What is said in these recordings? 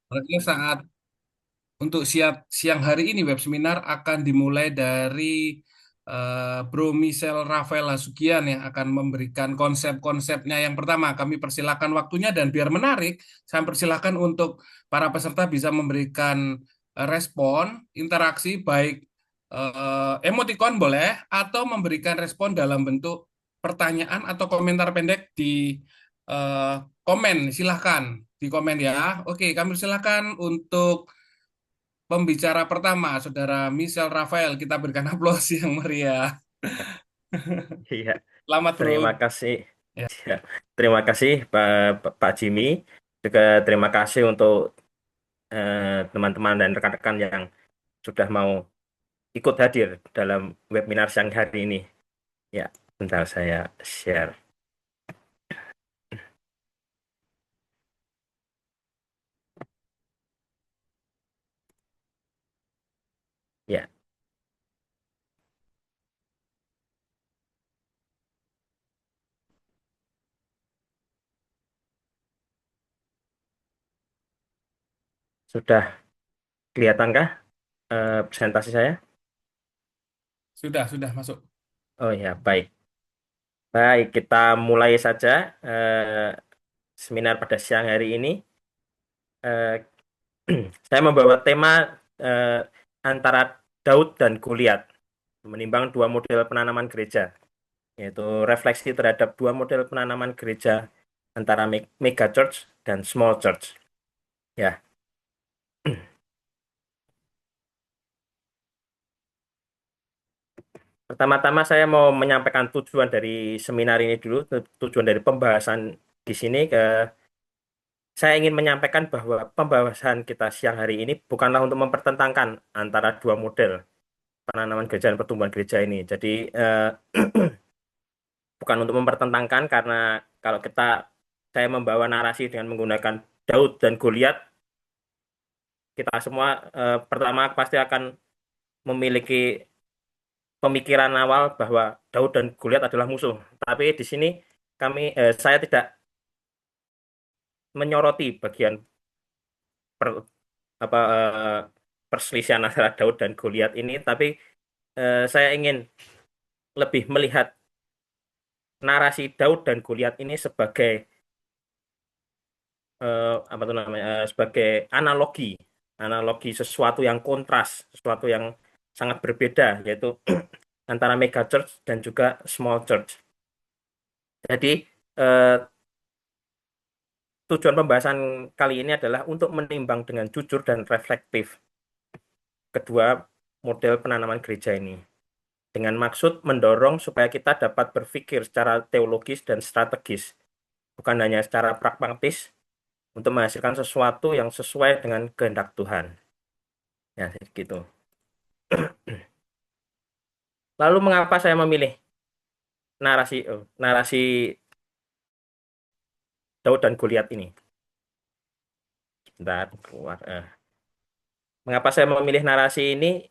Oke, saat untuk siang hari ini web seminar akan dimulai dari Bro Michel Rafael Hasugian yang akan memberikan konsep-konsepnya. Yang pertama, kami persilakan waktunya dan biar menarik, saya persilakan untuk para peserta bisa memberikan respon, interaksi baik emoticon boleh atau memberikan respon dalam bentuk pertanyaan atau komentar pendek di eh, komen. Silahkan di komen ya. Oke, kami silakan untuk pembicara pertama, Saudara Michel Rafael. Kita berikan aplaus yang meriah. Iya, Selamat, terima Bro. kasih. Ya, Ya, terima kasih Pak Jimmy. Juga terima kasih untuk teman-teman dan rekan-rekan yang sudah mau ikut hadir dalam webinar siang hari ini. Ya, bentar saya share. Ya, sudah kelihatankah presentasi saya? sudah masuk. Oh ya, baik. Baik, kita mulai saja eh, seminar pada siang hari ini. Eh, saya membawa tema eh, antara Daud dan Goliat, menimbang dua model penanaman gereja, yaitu refleksi terhadap dua model penanaman gereja antara mega church dan small church. Ya, pertama-tama saya mau menyampaikan tujuan dari seminar ini dulu, tujuan dari pembahasan di sini saya ingin menyampaikan bahwa pembahasan kita siang hari ini bukanlah untuk mempertentangkan antara dua model penanaman gereja dan pertumbuhan gereja ini. Jadi bukan untuk mempertentangkan karena kalau saya membawa narasi dengan menggunakan Daud dan Goliat, kita semua pertama pasti akan memiliki pemikiran awal bahwa Daud dan Goliat adalah musuh. Tapi di sini saya tidak menyoroti bagian per, apa perselisihan antara Daud dan Goliat ini, tapi saya ingin lebih melihat narasi Daud dan Goliat ini sebagai apa itu namanya sebagai analogi analogi sesuatu yang kontras, sesuatu yang sangat berbeda, yaitu antara mega church dan juga small church. Jadi eh, tujuan pembahasan kali ini adalah untuk menimbang dengan jujur dan reflektif kedua model penanaman gereja ini, dengan maksud mendorong supaya kita dapat berpikir secara teologis dan strategis, bukan hanya secara pragmatis untuk menghasilkan sesuatu yang sesuai dengan kehendak Tuhan. Ya, gitu. Lalu mengapa saya memilih narasi Daud dan Goliat ini? Bentar, keluar. Mengapa saya memilih narasi ini?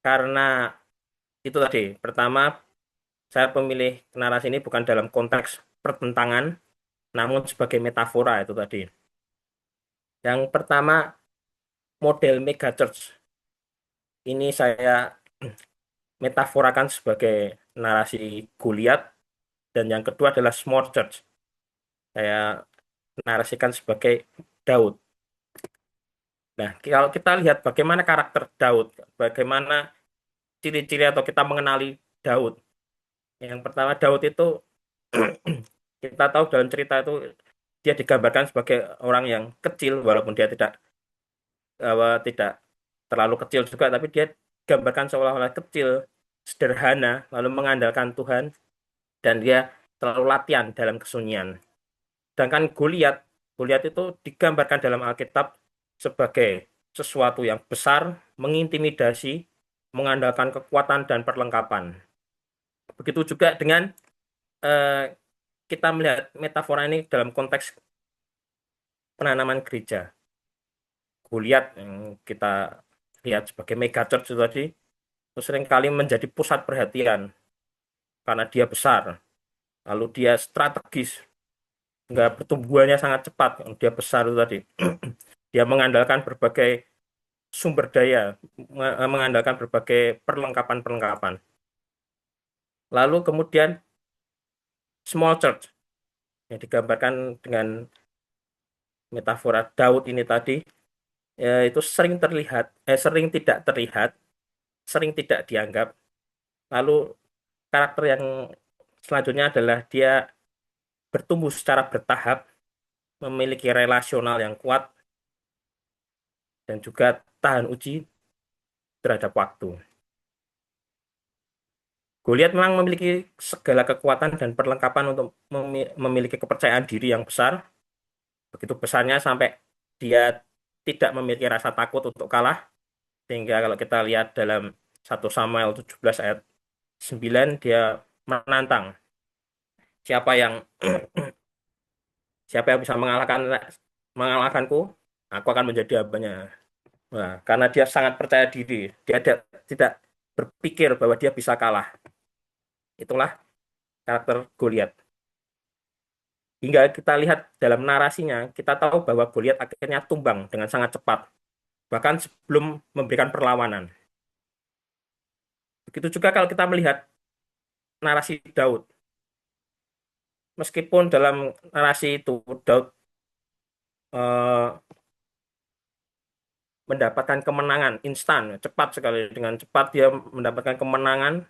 Karena itu tadi. Pertama, saya memilih narasi ini bukan dalam konteks pertentangan, namun sebagai metafora itu tadi. Yang pertama, model mega church. Ini saya metaforakan sebagai narasi Goliat, dan yang kedua adalah small church. Saya narasikan sebagai Daud. Nah, kalau kita lihat bagaimana karakter Daud, bagaimana ciri-ciri atau kita mengenali Daud. Yang pertama, Daud itu kita tahu dalam cerita itu dia digambarkan sebagai orang yang kecil, walaupun dia tidak terlalu kecil juga, tapi dia digambarkan seolah-olah kecil, sederhana, lalu mengandalkan Tuhan, dan dia selalu latihan dalam kesunyian. Sedangkan Goliat itu digambarkan dalam Alkitab sebagai sesuatu yang besar, mengintimidasi, mengandalkan kekuatan dan perlengkapan. Begitu juga dengan eh, kita melihat metafora ini dalam konteks penanaman gereja. Goliat yang kita lihat sebagai mega church itu tadi, itu seringkali menjadi pusat perhatian karena dia besar, lalu dia strategis, nggak pertumbuhannya sangat cepat, dia besar itu tadi. Dia mengandalkan berbagai sumber daya, mengandalkan berbagai perlengkapan-perlengkapan. Lalu kemudian small church yang digambarkan dengan metafora Daud ini tadi, itu sering terlihat, sering tidak terlihat, sering tidak dianggap. Lalu karakter yang selanjutnya adalah dia bertumbuh secara bertahap, memiliki relasional yang kuat, dan juga tahan uji terhadap waktu. Goliat memang memiliki segala kekuatan dan perlengkapan untuk memiliki kepercayaan diri yang besar, begitu besarnya sampai dia tidak memiliki rasa takut untuk kalah, sehingga kalau kita lihat dalam 1 Samuel 17 ayat 9, dia menantang siapa yang siapa yang bisa mengalahkanku, aku akan menjadi hambanya. Nah, karena dia sangat percaya diri, dia tidak berpikir bahwa dia bisa kalah. Itulah karakter Goliat. Hingga kita lihat dalam narasinya, kita tahu bahwa Goliat akhirnya tumbang dengan sangat cepat, bahkan sebelum memberikan perlawanan. Begitu juga kalau kita melihat narasi Daud. Meskipun dalam narasi itu Daud eh, mendapatkan kemenangan instan, cepat sekali, dengan cepat dia mendapatkan kemenangan.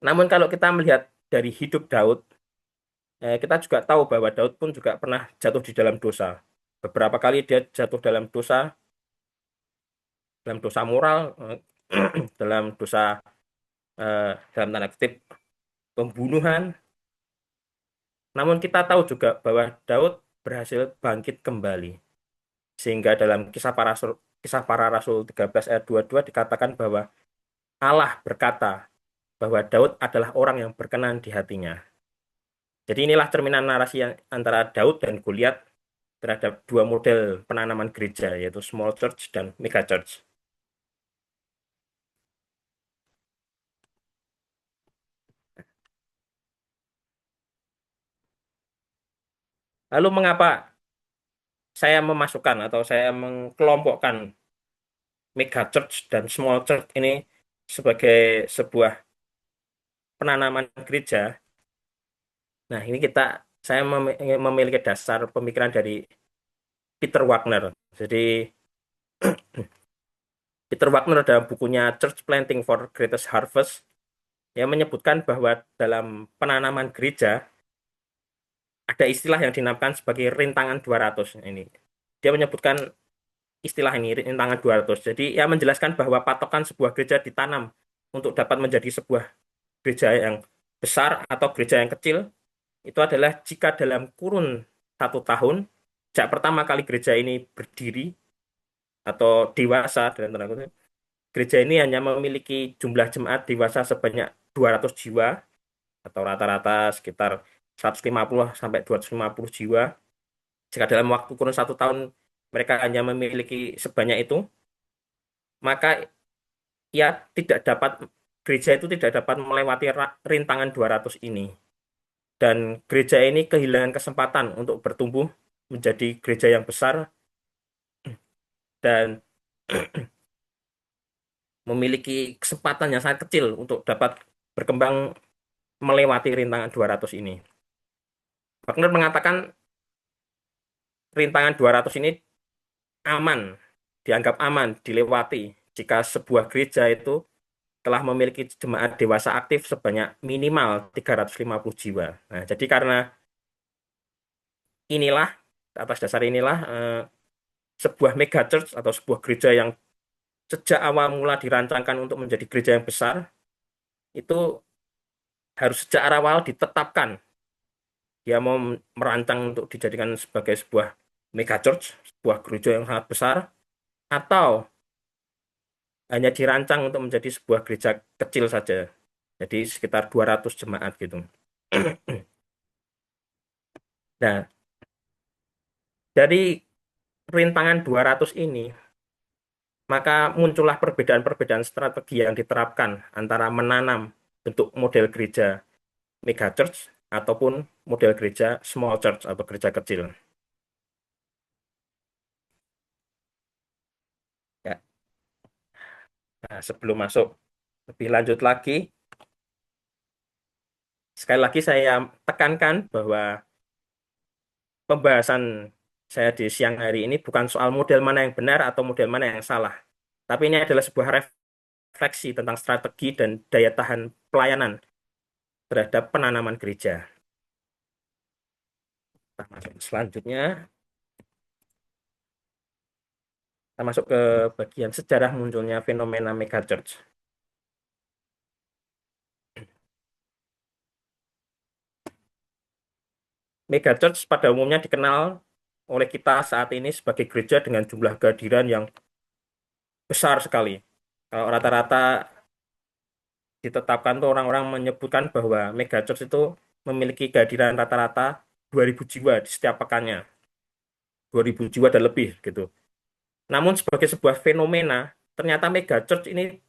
Namun kalau kita melihat dari hidup Daud, kita juga tahu bahwa Daud pun juga pernah jatuh di dalam dosa. Beberapa kali dia jatuh dalam dosa moral, dalam dosa, dalam tanda kutip, pembunuhan. Namun kita tahu juga bahwa Daud berhasil bangkit kembali. Sehingga dalam kisah para Rasul 13 ayat 22 dikatakan bahwa Allah berkata bahwa Daud adalah orang yang berkenan di hatinya. Jadi inilah cerminan narasi yang antara Daud dan Goliat terhadap dua model penanaman gereja, yaitu small church dan mega church. Lalu mengapa saya memasukkan atau saya mengkelompokkan mega church dan small church ini sebagai sebuah penanaman gereja? Nah, ini saya memiliki dasar pemikiran dari Peter Wagner. Jadi Peter Wagner dalam bukunya Church Planting for Greatest Harvest, yang menyebutkan bahwa dalam penanaman gereja ada istilah yang dinamakan sebagai rintangan 200 ini. Dia menyebutkan istilah ini, rintangan 200. Jadi ia menjelaskan bahwa patokan sebuah gereja ditanam untuk dapat menjadi sebuah gereja yang besar atau gereja yang kecil, itu adalah jika dalam kurun 1 tahun, sejak pertama kali gereja ini berdiri atau dewasa, dalam tanda kutip, gereja ini hanya memiliki jumlah jemaat dewasa sebanyak 200 jiwa, atau rata-rata sekitar 150 sampai 250 jiwa. Jika dalam waktu kurun 1 tahun mereka hanya memiliki sebanyak itu, maka ya tidak dapat gereja itu tidak dapat melewati rintangan 200 ini. Dan gereja ini kehilangan kesempatan untuk bertumbuh menjadi gereja yang besar dan memiliki kesempatan yang sangat kecil untuk dapat berkembang melewati rintangan 200 ini. Wagner mengatakan rintangan 200 ini aman, dianggap aman dilewati jika sebuah gereja itu telah memiliki jemaat dewasa aktif sebanyak minimal 350 jiwa. Nah, jadi karena inilah, atas dasar inilah, sebuah mega church atau sebuah gereja yang sejak awal mula dirancangkan untuk menjadi gereja yang besar, itu harus sejak awal ditetapkan. Dia mau merancang untuk dijadikan sebagai sebuah mega church, sebuah gereja yang sangat besar, atau hanya dirancang untuk menjadi sebuah gereja kecil saja. Jadi sekitar 200 jemaat gitu. Nah, dari rintangan 200 ini, maka muncullah perbedaan-perbedaan strategi yang diterapkan antara menanam bentuk model gereja mega church ataupun model gereja small church atau gereja kecil. Ya. Nah, sebelum masuk lebih lanjut lagi, sekali lagi saya tekankan bahwa pembahasan saya di siang hari ini bukan soal model mana yang benar atau model mana yang salah, tapi ini adalah sebuah refleksi tentang strategi dan daya tahan pelayanan terhadap penanaman gereja. Kita masuk selanjutnya, kita masuk ke bagian sejarah munculnya fenomena megachurch. Megachurch pada umumnya dikenal oleh kita saat ini sebagai gereja dengan jumlah kehadiran yang besar sekali. Kalau rata-rata ditetapkan tuh orang-orang menyebutkan bahwa megachurch itu memiliki kehadiran rata-rata 2.000 jiwa di setiap pekannya. 2.000 jiwa dan lebih gitu. Namun sebagai sebuah fenomena, ternyata megachurch ini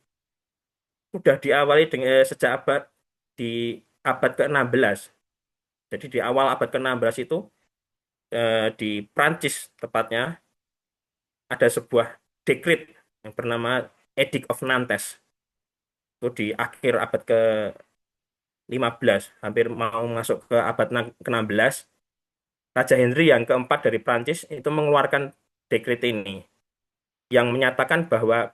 sudah diawali dengan sejak di abad ke-16. Jadi di awal abad ke-16 itu di Prancis tepatnya ada sebuah dekret yang bernama Edict of Nantes. Itu di akhir abad ke-15, hampir mau masuk ke abad ke-16. Raja Henry yang keempat dari Prancis itu mengeluarkan dekret ini yang menyatakan bahwa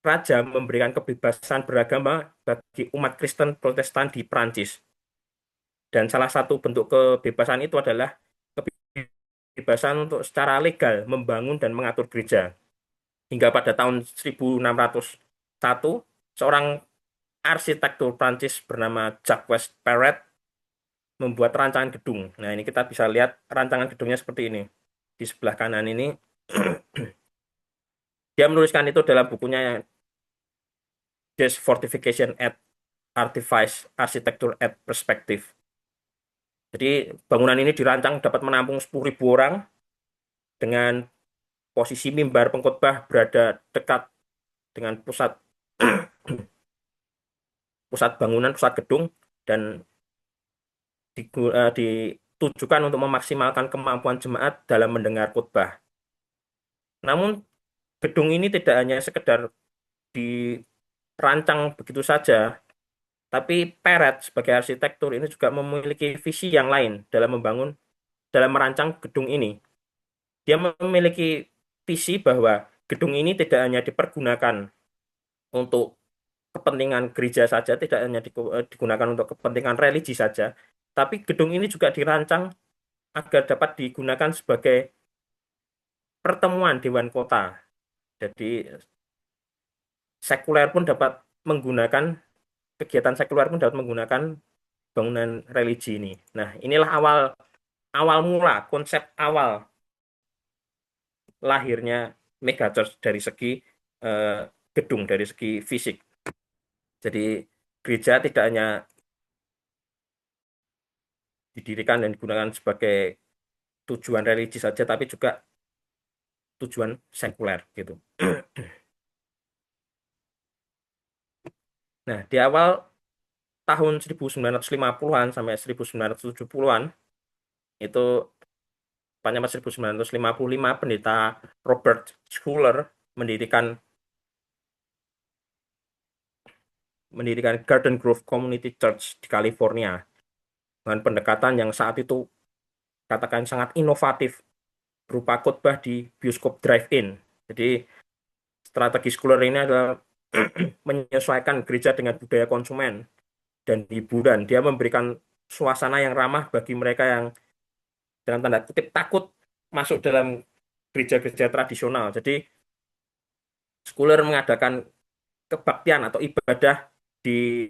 raja memberikan kebebasan beragama bagi umat Kristen Protestan di Prancis. Dan salah satu bentuk kebebasan itu adalah kebebasan untuk secara legal membangun dan mengatur gereja. Hingga pada tahun 1601, seorang arsitektur Prancis bernama Jacques Perret membuat rancangan gedung. Nah, ini kita bisa lihat rancangan gedungnya seperti ini. Di sebelah kanan ini, dia menuliskan itu dalam bukunya Des Fortification et Artifice Architecture et Perspective. Jadi, bangunan ini dirancang dapat menampung 10.000 orang dengan posisi mimbar pengkhotbah berada dekat dengan pusat pusat bangunan, pusat gedung, dan ditujukan untuk memaksimalkan kemampuan jemaat dalam mendengar khotbah. Namun, gedung ini tidak hanya sekedar dirancang begitu saja, tapi Perret sebagai arsitektur ini juga memiliki visi yang lain dalam merancang gedung ini. Dia memiliki visi bahwa gedung ini tidak hanya dipergunakan untuk kepentingan gereja saja, tidak hanya digunakan untuk kepentingan religi saja, tapi gedung ini juga dirancang agar dapat digunakan sebagai pertemuan dewan kota. Jadi sekuler pun dapat menggunakan kegiatan sekuler pun dapat menggunakan bangunan religi ini. Nah, inilah awal awal mula konsep awal lahirnya megachurch dari segi eh, gedung, dari segi fisik. Jadi gereja tidak hanya didirikan dan digunakan sebagai tujuan religi saja, tapi juga tujuan sekuler gitu. Nah, di awal tahun 1950-an sampai 1970-an itu pada 1955 pendeta Robert Schuller mendirikan mendirikan Garden Grove Community Church di California dengan pendekatan yang saat itu katakan sangat inovatif berupa khotbah di bioskop drive-in. Jadi strategi Schuller ini adalah menyesuaikan gereja dengan budaya konsumen dan hiburan. Dia memberikan suasana yang ramah bagi mereka yang dalam tanda kutip takut masuk dalam gereja-gereja tradisional. Jadi Schuller mengadakan kebaktian atau ibadah di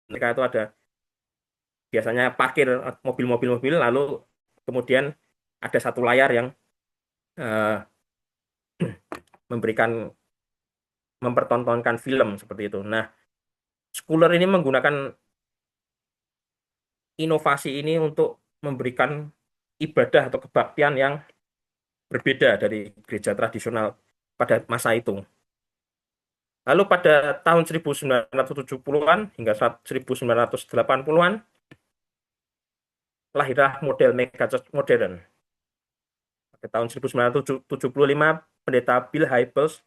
mereka itu ada biasanya parkir mobil-mobil lalu kemudian ada satu layar yang eh, mempertontonkan film seperti itu. Nah, Schuller ini menggunakan inovasi ini untuk memberikan ibadah atau kebaktian yang berbeda dari gereja tradisional pada masa itu. Lalu pada tahun 1970-an hingga 1980-an lahirlah model megachurch modern. Pada tahun 1975 pendeta Bill Hybels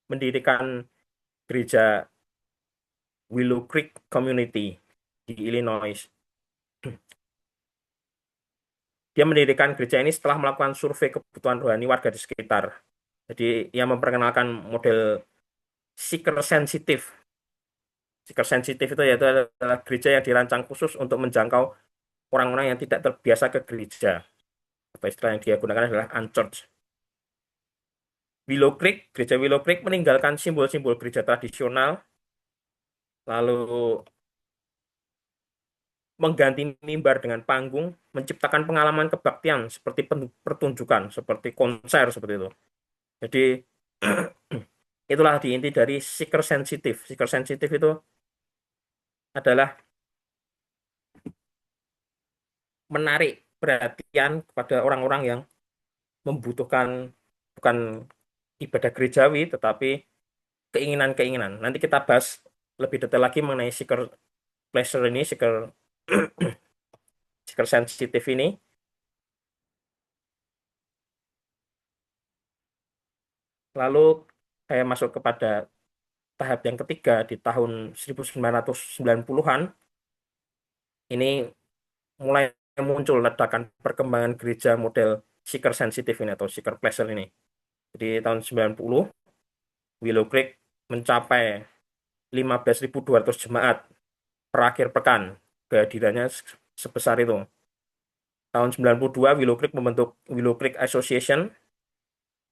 mendirikan gereja Willow Creek Community di Illinois. Dia mendirikan gereja ini setelah melakukan survei kebutuhan rohani warga di sekitar. Jadi ia memperkenalkan model seeker sensitif. Seeker sensitif itu yaitu adalah gereja yang dirancang khusus untuk menjangkau orang-orang yang tidak terbiasa ke gereja. Atau istilah yang dia gunakan adalah unchurched. Willow Creek, gereja Willow Creek meninggalkan simbol-simbol gereja tradisional, lalu mengganti mimbar dengan panggung, menciptakan pengalaman kebaktian seperti pertunjukan, seperti konser, seperti itu. Jadi, itulah di inti dari seeker sensitif. Seeker sensitif itu adalah menarik perhatian kepada orang-orang yang membutuhkan bukan ibadah gerejawi, tetapi keinginan-keinginan. Nanti kita bahas lebih detail lagi mengenai seeker pleasure ini, seeker seeker sensitif ini. Lalu saya masuk kepada tahap yang ketiga di tahun 1990-an. Ini mulai muncul ledakan perkembangan gereja model seeker sensitif ini atau seeker pleasure ini. Jadi tahun 90, Willow Creek mencapai 15.200 jemaat per akhir pekan. Kehadirannya sebesar itu. Tahun 92, Willow Creek membentuk Willow Creek Association,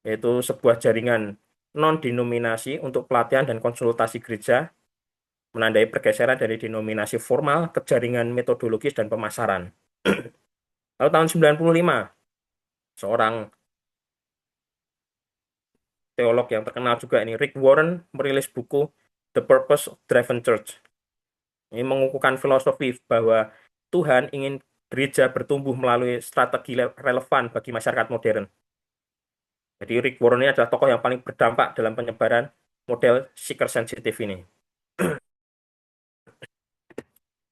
yaitu sebuah jaringan non-denominasi untuk pelatihan dan konsultasi gereja, menandai pergeseran dari denominasi formal ke jaringan metodologis dan pemasaran. Lalu tahun 95, seorang teolog yang terkenal juga ini, Rick Warren, merilis buku The Purpose of Driven Church. Ini mengukuhkan filosofi bahwa Tuhan ingin gereja bertumbuh melalui strategi relevan bagi masyarakat modern. Jadi Rick Warren ini adalah tokoh yang paling berdampak dalam penyebaran model seeker sensitif ini.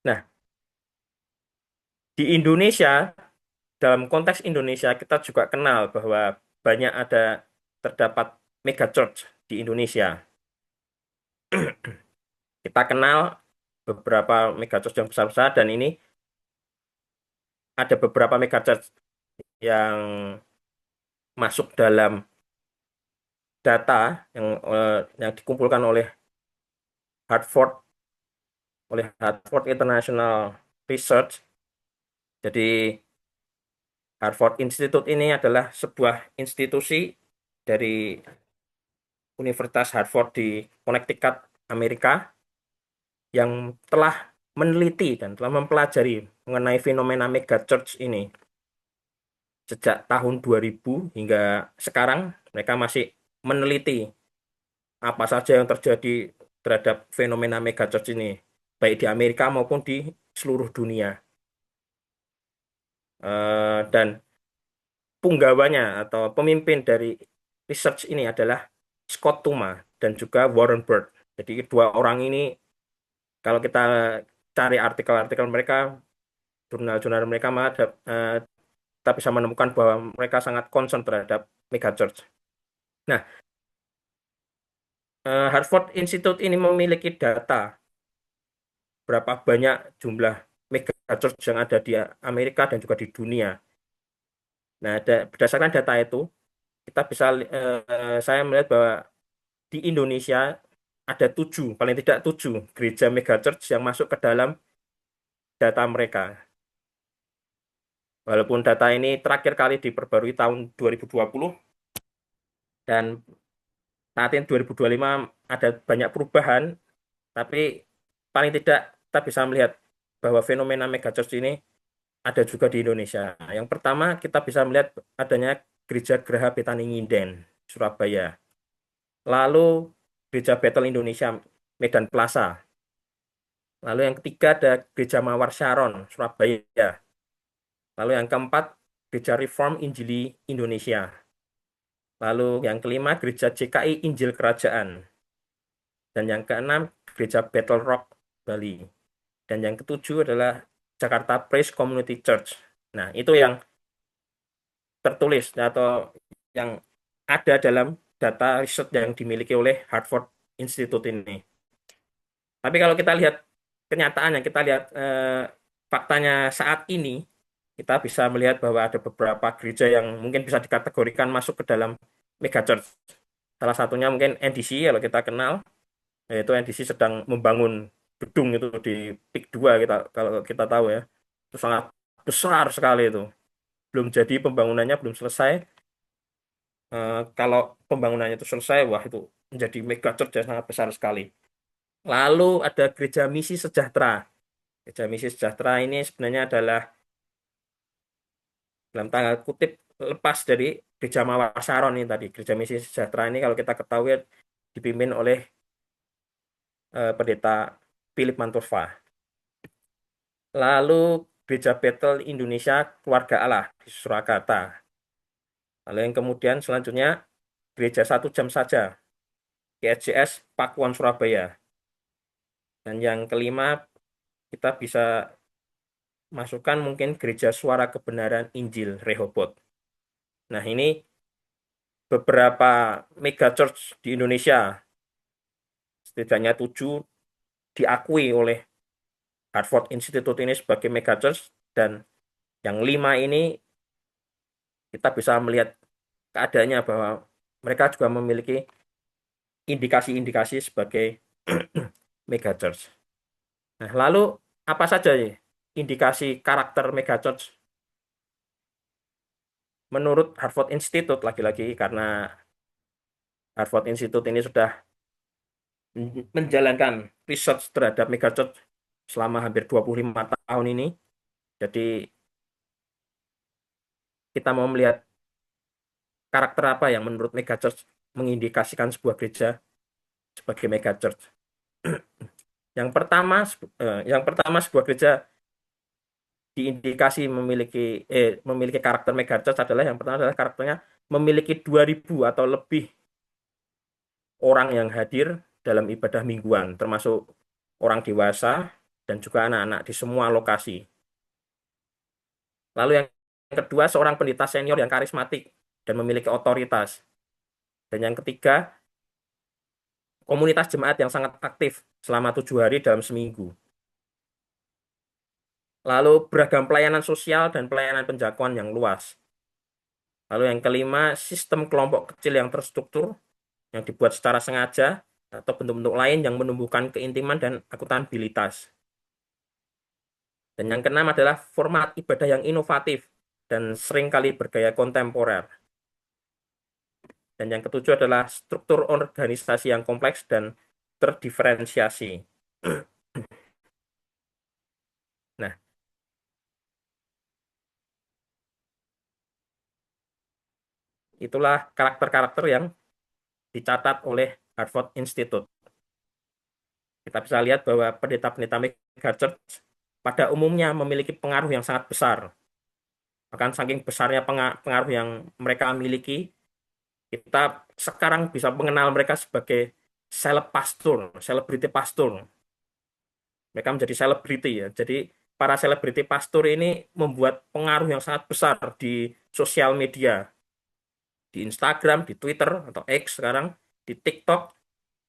Nah, di Indonesia, dalam konteks Indonesia, kita juga kenal bahwa banyak terdapat mega church di Indonesia. Kita kenal beberapa mega church yang besar-besar, dan ini ada beberapa mega church yang masuk dalam data yang dikumpulkan oleh Hartford International Research. Jadi Hartford Institute ini adalah sebuah institusi dari Universitas Hartford di Connecticut, Amerika, yang telah meneliti dan telah mempelajari mengenai fenomena mega church ini. Sejak tahun 2000 hingga sekarang, mereka masih meneliti apa saja yang terjadi terhadap fenomena mega church ini, baik di Amerika maupun di seluruh dunia. Dan punggawanya atau pemimpin dari research ini adalah Scott Tuma dan juga Warren Bird. Jadi kedua orang ini, kalau kita cari artikel-artikel mereka, jurnal-jurnal mereka, kita bisa menemukan bahwa mereka sangat concern terhadap megachurch. Nah, Hartford Institute ini memiliki data berapa banyak jumlah megachurch yang ada di Amerika dan juga di dunia. Nah, berdasarkan data itu, kita bisa saya melihat bahwa di Indonesia ada 7, paling tidak 7 gereja megachurch yang masuk ke dalam data mereka. Walaupun data ini terakhir kali diperbarui tahun 2020, dan saat ini 2025 ada banyak perubahan, tapi paling tidak kita bisa melihat bahwa fenomena megachurch ini ada juga di Indonesia. Yang pertama, kita bisa melihat adanya Gereja Geraha Betani Nginden, Surabaya. Lalu Gereja Bethel Indonesia, Medan Plaza. Lalu yang ketiga ada Gereja Mawar Sharon, Surabaya. Lalu yang keempat, Gereja Reform Injili Indonesia. Lalu yang kelima, Gereja JKI Injil Kerajaan. Dan yang keenam, Gereja Battle Rock, Bali. Dan yang ketujuh adalah Jakarta Praise Community Church. Nah, itu yang tertulis atau yang ada dalam data riset yang dimiliki oleh Hartford Institute ini. Tapi kalau kita lihat kenyataannya, kita lihat faktanya saat ini, kita bisa melihat bahwa ada beberapa gereja yang mungkin bisa dikategorikan masuk ke dalam megachurch. Salah satunya mungkin NDC, kalau kita kenal, yaitu NDC sedang membangun gedung itu di Peak 2, kita kalau kita tahu ya. Itu sangat besar sekali itu. Belum jadi pembangunannya, belum selesai. Kalau pembangunannya itu selesai, wah itu menjadi megachurch yang sangat besar sekali. Lalu ada Gereja Misi Sejahtera. Gereja Misi Sejahtera ini sebenarnya adalah dalam tanda kutip lepas dari Gereja Mawar Saron ini tadi. Gereja Misi Sejahtera ini kalau kita ketahui dipimpin oleh pendeta Philip Manturva. Lalu Gereja Bethel Indonesia Keluarga Allah di Surakarta. Lalu yang kemudian selanjutnya Gereja Satu Jam Saja GSJS Pakuan Surabaya. Dan yang kelima kita bisa masukkan mungkin Gereja Suara Kebenaran Injil Rehoboth. Nah, ini beberapa mega church di Indonesia, setidaknya 7 diakui oleh Hartford Institute ini sebagai mega church, dan yang 5 ini kita bisa melihat keadaannya bahwa mereka juga memiliki indikasi-indikasi sebagai mega church. Nah, lalu apa saja ya indikasi karakter mega church menurut Hartford Institute? Lagi-lagi karena Hartford Institute ini sudah menjalankan research terhadap megachurch selama hampir 25 tahun ini. Jadi kita mau melihat karakter apa yang menurut megachurch mengindikasikan sebuah gereja sebagai megachurch. Yang pertama sebuah gereja diindikasi memiliki karakter megachurch adalah yang pertama adalah karakternya memiliki 2.000 atau lebih orang yang hadir dalam ibadah mingguan, termasuk orang dewasa dan juga anak-anak di semua lokasi. Lalu yang kedua, seorang pendeta senior yang karismatik dan memiliki otoritas. Dan yang ketiga, komunitas jemaat yang sangat aktif selama 7 hari dalam seminggu. Lalu beragam pelayanan sosial dan pelayanan penjangkauan yang luas. Lalu yang kelima, sistem kelompok kecil yang terstruktur, yang dibuat secara sengaja, atau bentuk-bentuk lain yang menumbuhkan keintiman dan akuntabilitas. Dan yang keenam adalah format ibadah yang inovatif dan seringkali bergaya kontemporer. Dan yang ketujuh adalah struktur organisasi yang kompleks dan terdiferensiasi. Nah, itulah karakter-karakter yang dicatat oleh Hartford Institute. Kita bisa lihat bahwa pendeta-pendeta megachurch pada umumnya memiliki pengaruh yang sangat besar. Bahkan saking besarnya pengaruh yang mereka miliki, kita sekarang bisa mengenal mereka sebagai seleb pastor, selebriti pastor. Mereka menjadi selebriti ya. Jadi para selebriti pastor ini membuat pengaruh yang sangat besar di sosial media, di Instagram, di Twitter atau X sekarang, di TikTok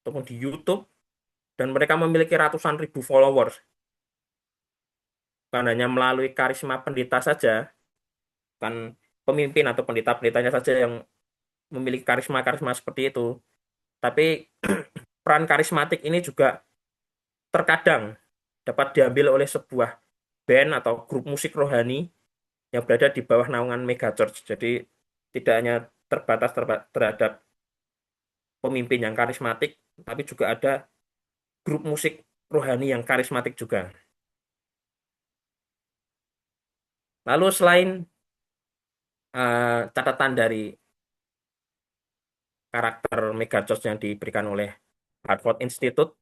ataupun di YouTube, dan mereka memiliki ratusan ribu followers. Bukan hanya melalui karisma pendeta saja, kan pemimpin atau pendeta-pendetanya saja yang memiliki karisma-karisma seperti itu, tapi peran karismatik ini juga terkadang dapat diambil oleh sebuah band atau grup musik rohani yang berada di bawah naungan megachurch. Jadi tidak hanya terbatas terhadap pemimpin yang karismatik, tapi juga ada grup musik rohani yang karismatik juga. Lalu selain catatan dari karakter megachurch yang diberikan oleh Hartford Institute,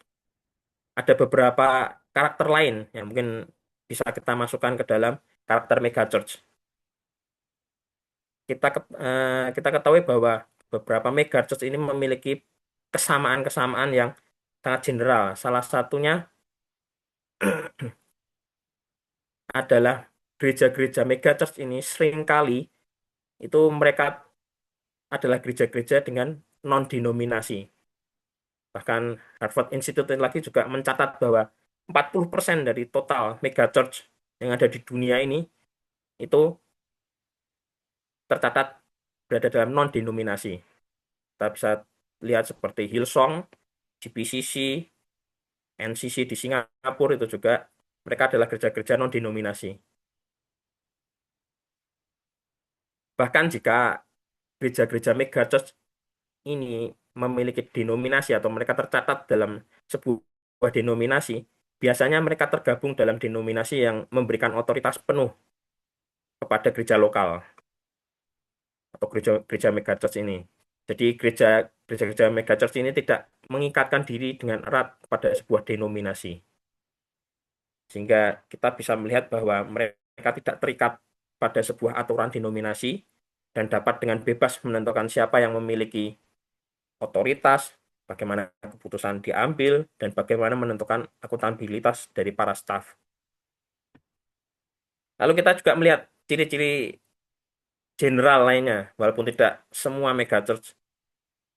ada beberapa karakter lain yang mungkin bisa kita masukkan ke dalam karakter megachurch. Kita ketahui bahwa beberapa megachurch ini memiliki kesamaan-kesamaan yang sangat general. Salah satunya adalah gereja-gereja megachurch ini seringkali itu mereka adalah gereja-gereja dengan non-denominasi. Bahkan Harvard Institute lagi juga mencatat bahwa 40% dari total megachurch yang ada di dunia ini itu tercatat berada dalam non-denominasi. Kita bisa lihat seperti Hillsong, GPCC, NCC di Singapura itu juga mereka adalah gereja-gereja non-denominasi. Bahkan jika gereja-gereja megachurch ini memiliki denominasi atau mereka tercatat dalam sebuah denominasi, biasanya mereka tergabung dalam denominasi yang memberikan otoritas penuh kepada gereja lokal atau gereja-gereja megachurch ini. Jadi gereja-gereja megachurch ini tidak mengikatkan diri dengan erat pada sebuah denominasi. Sehingga kita bisa melihat bahwa mereka tidak terikat pada sebuah aturan denominasi dan dapat dengan bebas menentukan siapa yang memiliki otoritas, bagaimana keputusan diambil, dan bagaimana menentukan akuntabilitas dari para staf. Lalu kita juga melihat ciri-ciri general lainnya, walaupun tidak semua megachurch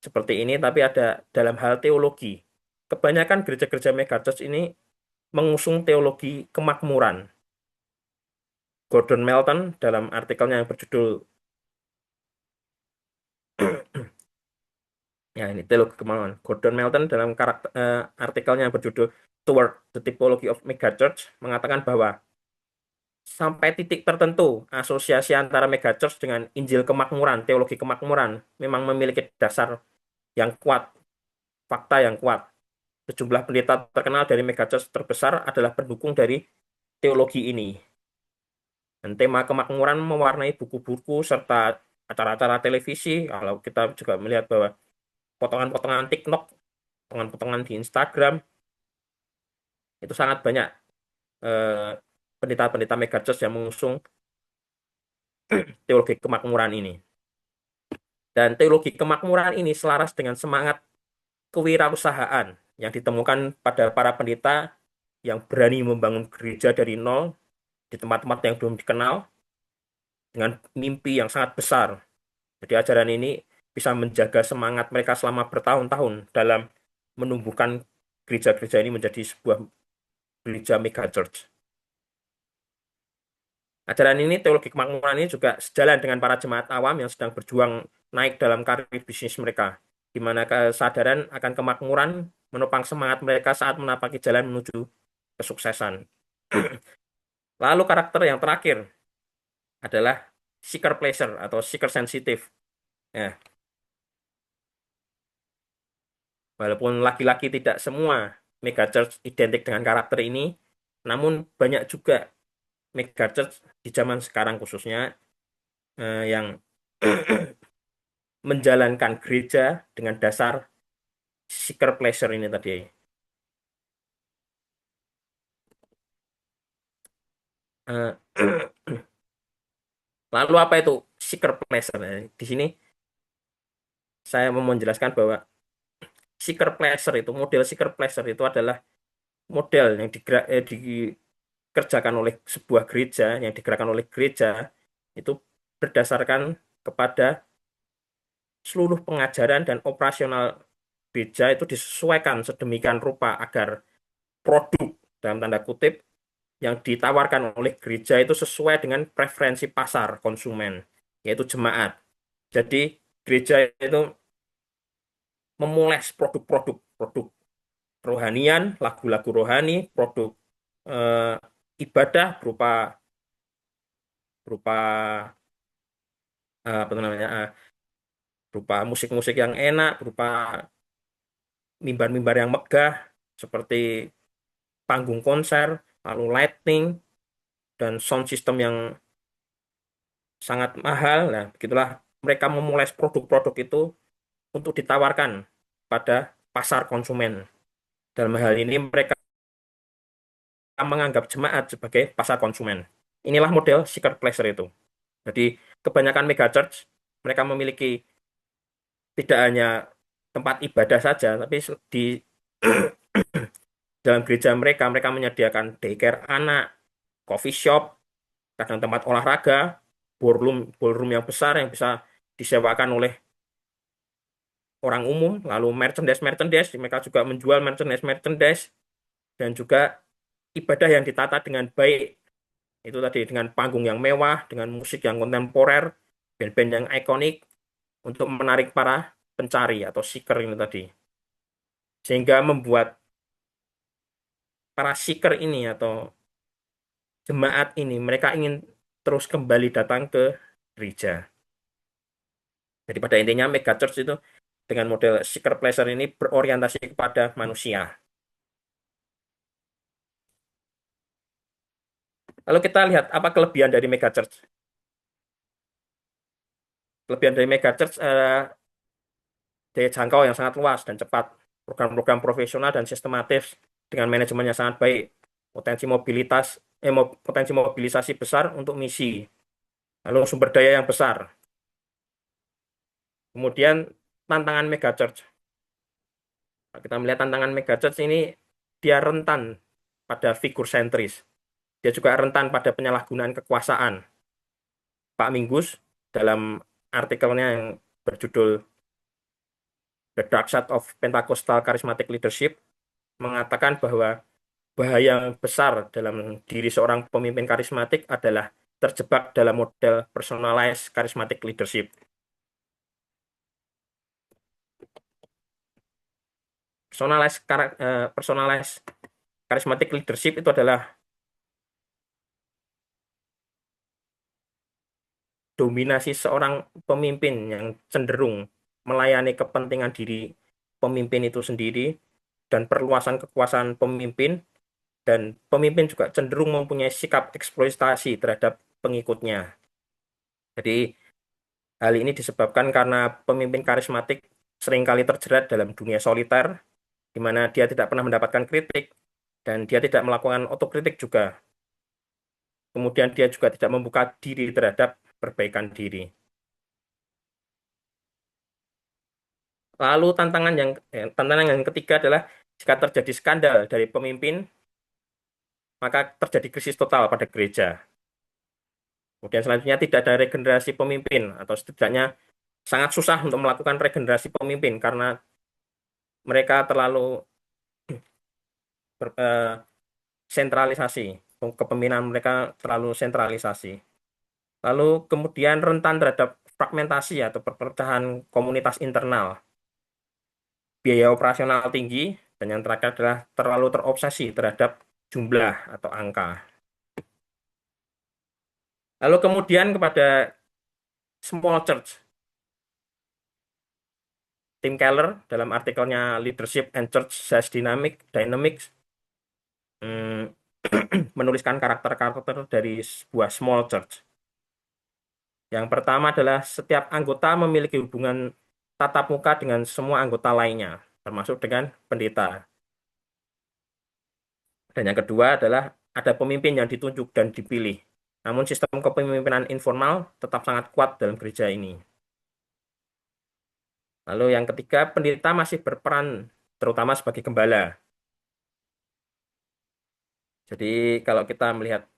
seperti ini, tapi ada dalam hal teologi. Kebanyakan gereja-gereja megachurch ini mengusung teologi kemakmuran. Gordon Melton dalam artikelnya yang berjudul ya ini teologi kemakmuran. Gordon Melton dalam artikelnya yang berjudul Toward the Typology of Megachurch mengatakan bahwa sampai titik tertentu asosiasi antara megachurch dengan Injil kemakmuran, teologi kemakmuran memang memiliki dasar yang kuat, fakta yang kuat. Sejumlah pendeta terkenal dari megachurch terbesar adalah pendukung dari teologi ini. Dan tema kemakmuran mewarnai buku-buku serta acara-acara televisi. Kalau kita juga melihat bahwa potongan-potongan TikTok, potongan-potongan di Instagram, itu sangat banyak eh, pendeta-pendeta megachurch yang mengusung teologi kemakmuran ini. Dan teologi kemakmuran ini selaras dengan semangat kewirausahaan yang ditemukan pada para pendeta yang berani membangun gereja dari nol di tempat-tempat yang belum dikenal dengan mimpi yang sangat besar. Jadi ajaran ini bisa menjaga semangat mereka selama bertahun-tahun dalam menumbuhkan gereja-gereja ini menjadi sebuah gereja megachurch. Ajaran ini, teologi kemakmuran ini juga sejalan dengan para jemaat awam yang sedang berjuang naik dalam karir bisnis mereka, di mana kesadaran akan kemakmuran menopang semangat mereka saat menapaki jalan menuju kesuksesan. Lalu karakter yang terakhir adalah seeker pleasure atau seeker sensitive. Ya, walaupun laki-laki tidak semua megachurch identik dengan karakter ini, namun banyak juga megachurch di zaman sekarang khususnya yang menjalankan gereja dengan dasar seeker pleasure ini tadi. Eh, Lalu apa itu seeker pleasure? Di sini saya mau menjelaskan bahwa seeker pleasure itu, model seeker pleasure itu adalah model yang dikerjakan oleh sebuah gereja, yang digerakkan oleh gereja, itu berdasarkan kepada seluruh pengajaran dan operasional gereja itu disesuaikan sedemikian rupa agar produk dalam tanda kutip yang ditawarkan oleh gereja itu sesuai dengan preferensi pasar konsumen, yaitu jemaat. Jadi gereja itu memoles produk rohanian, lagu-lagu rohani, produk ibadah berupa berupa apa namanya berupa musik-musik yang enak, berupa mimbar-mimbar yang megah seperti panggung konser, lalu lighting dan sound system yang sangat mahal. Nah, begitulah mereka memoles produk-produk itu untuk ditawarkan pada pasar konsumen. Dalam hal ini mereka menganggap jemaat sebagai pasar konsumen. Inilah model seeker pleasure itu. Jadi kebanyakan megachurch mereka memiliki tidak hanya tempat ibadah saja, tapi di dalam gereja mereka, mereka menyediakan daycare anak, coffee shop, kadang tempat olahraga, ballroom, ballroom yang besar yang bisa disewakan oleh orang umum, lalu merchandise, mereka juga menjual merchandise, dan juga ibadah yang ditata dengan baik. Itu tadi dengan panggung yang mewah, dengan musik yang kontemporer, band-band yang ikonik untuk menarik para pencari atau seeker ini tadi. Sehingga membuat para seeker ini atau jemaat ini, mereka ingin terus kembali datang ke gereja. Jadi pada intinya mega church itu dengan model seeker pleasure ini berorientasi kepada manusia. Lalu kita lihat apa kelebihan dari mega church. Kelebihan dari mega church daya jangkau yang sangat luas dan cepat, program-program profesional dan sistematis dengan manajemen yang sangat baik, potensi mobilisasi besar untuk misi, lalu sumber daya yang besar. Kemudian tantangan mega church. Kita melihat tantangan mega church ini, dia rentan pada figur sentris. Dia juga rentan pada penyalahgunaan kekuasaan. Pak Minggus dalam artikelnya yang berjudul The Dark Side of Pentecostal Charismatic Leadership mengatakan bahwa bahaya yang besar dalam diri seorang pemimpin karismatik adalah terjebak dalam model personalized charismatic leadership. Personalized charismatic leadership itu adalah dominasi seorang pemimpin yang cenderung melayani kepentingan diri pemimpin itu sendiri dan perluasan kekuasaan pemimpin, dan pemimpin juga cenderung mempunyai sikap eksploitasi terhadap pengikutnya. Jadi hal ini disebabkan karena pemimpin karismatik seringkali terjerat dalam dunia soliter, di mana dia tidak pernah mendapatkan kritik dan dia tidak melakukan otokritik juga. Kemudian dia juga tidak membuka diri terhadap perbaikan diri. Lalu tantangan yang ketiga adalah jika terjadi skandal dari pemimpin, maka terjadi krisis total pada gereja. Kemudian selanjutnya tidak ada regenerasi pemimpin, atau setidaknya sangat susah untuk melakukan regenerasi pemimpin karena mereka terlalu sentralisasi. Kepemimpinan mereka terlalu sentralisasi. Lalu kemudian rentan terhadap fragmentasi atau perpecahan komunitas internal. Biaya operasional tinggi, dan yang terakhir adalah terlalu terobsesi terhadap jumlah atau angka. Lalu kemudian kepada small church. Tim Keller dalam artikelnya Leadership and Church Size Dynamics menuliskan karakter-karakter dari sebuah small church. Yang pertama adalah setiap anggota memiliki hubungan tatap muka dengan semua anggota lainnya, termasuk dengan pendeta. Dan yang kedua adalah ada pemimpin yang ditunjuk dan dipilih. Namun sistem kepemimpinan informal tetap sangat kuat dalam gereja ini. Lalu yang ketiga, pendeta masih berperan terutama sebagai gembala. Jadi kalau kita melihat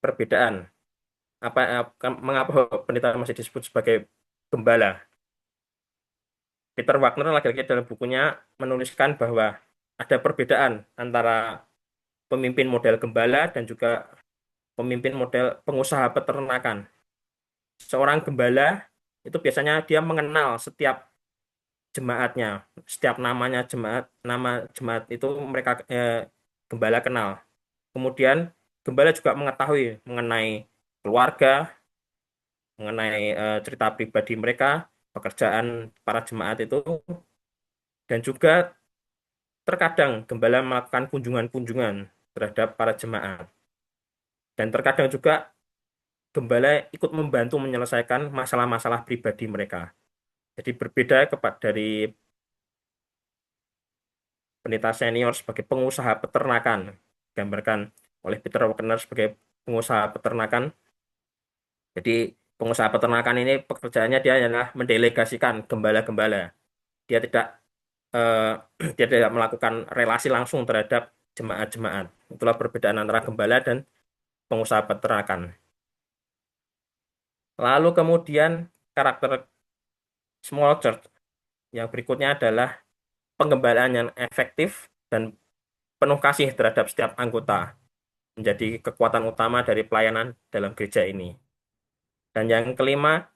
perbedaan, mengapa pendeta masih disebut sebagai gembala? Peter Wagner lagi-lagi dalam bukunya menuliskan bahwa ada perbedaan antara pemimpin model gembala dan juga pemimpin model pengusaha peternakan. Seorang gembala itu biasanya dia mengenal setiap jemaatnya, setiap nama jemaat itu mereka gembala kenal. Kemudian gembala juga mengetahui mengenai keluarga, mengenai cerita pribadi mereka, pekerjaan para jemaat itu, dan juga terkadang gembala melakukan kunjungan-kunjungan terhadap para jemaat. Dan terkadang juga gembala ikut membantu menyelesaikan masalah-masalah pribadi mereka. Jadi berbeda dari pendeta senior sebagai pengusaha peternakan, digambarkan oleh Peter Wagner sebagai pengusaha peternakan. Jadi pengusaha peternakan ini pekerjaannya dia adalah mendelegasikan gembala-gembala. Dia tidak eh, dia tidak melakukan relasi langsung terhadap jemaat-jemaat. Itulah perbedaan antara gembala dan pengusaha peternakan. Lalu kemudian karakter small church yang berikutnya adalah penggembalaan yang efektif dan penuh kasih terhadap setiap anggota menjadi kekuatan utama dari pelayanan dalam gereja ini. Dan yang kelima,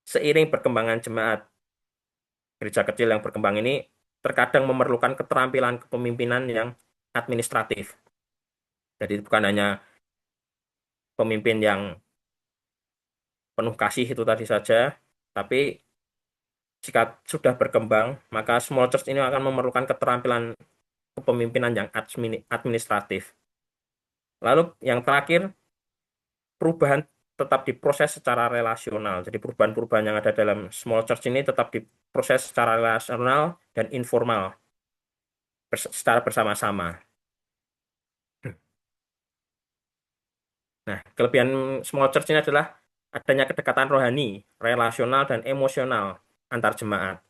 seiring perkembangan jemaat, gereja kecil yang berkembang ini terkadang memerlukan keterampilan kepemimpinan yang administratif. Jadi bukan hanya pemimpin yang penuh kasih itu tadi saja, tapi jika sudah berkembang, maka small church ini akan memerlukan keterampilan kepemimpinan yang administratif. Lalu yang terakhir, perubahan tetap diproses secara relasional. Jadi perubahan-perubahan yang ada dalam small church ini tetap diproses secara relasional dan informal, secara bersama-sama. Nah, kelebihan small church ini adalah adanya kedekatan rohani, relasional, dan emosional antar jemaat.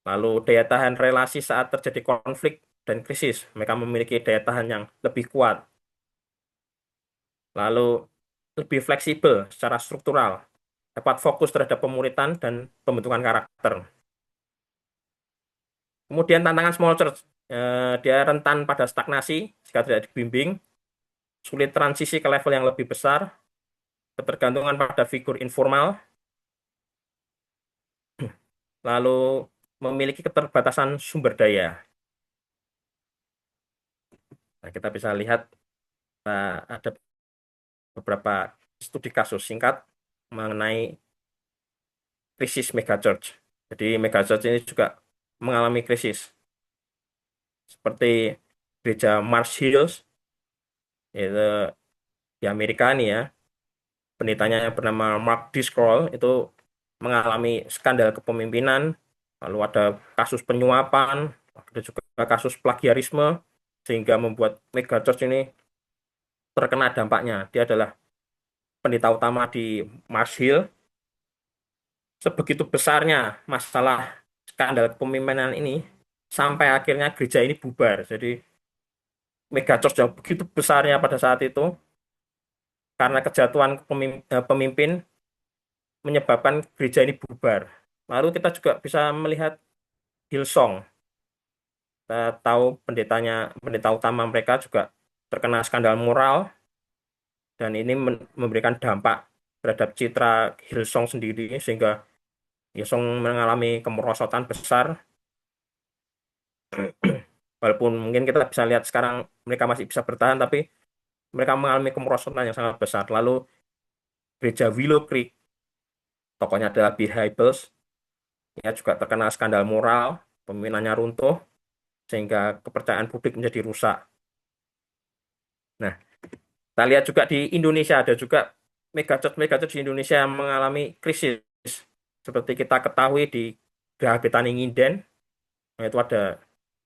Lalu daya tahan relasi saat terjadi konflik dan krisis. Mereka memiliki daya tahan yang lebih kuat. Lalu lebih fleksibel secara struktural. Dapat fokus terhadap pemuritan dan pembentukan karakter. Kemudian tantangan small church. Dia rentan pada stagnasi jika tidak dibimbing. Sulit transisi ke level yang lebih besar. Ketergantungan pada figur informal. Lalu memiliki keterbatasan sumber daya. Nah, kita bisa lihat ada beberapa studi kasus singkat mengenai krisis megachurch. Jadi megachurch ini juga mengalami krisis. Seperti gereja Mars Hills, itu di Amerika nih ya, pendetanya yang bernama Mark Driscoll itu mengalami skandal kepemimpinan, lalu ada kasus penyuapan, ada juga kasus plagiarisme, sehingga membuat megachurch ini terkena dampaknya. Dia adalah pendeta utama di Mars Hill. Sebegitu besarnya masalah skandal kepemimpinan ini, sampai akhirnya gereja ini bubar. Jadi megachurch yang begitu besarnya pada saat itu, karena kejatuhan pemimpin menyebabkan gereja ini bubar. Lalu kita juga bisa melihat Hillsong. Kita tahu pendeta utama mereka juga terkena skandal moral, dan ini memberikan dampak terhadap citra Hillsong sendiri, sehingga Hillsong mengalami kemerosotan besar. Walaupun mungkin kita bisa lihat sekarang mereka masih bisa bertahan, tapi mereka mengalami kemerosotan yang sangat besar. Lalu gereja Willow Creek, tokohnya adalah Bill Hybels, ya juga terkena skandal moral, pemimpinannya runtuh, sehingga kepercayaan publik menjadi rusak. Nah, kita lihat juga di Indonesia ada juga megachurch di Indonesia yang mengalami krisis. Seperti kita ketahui di Geraha Betani Nginden, itu ada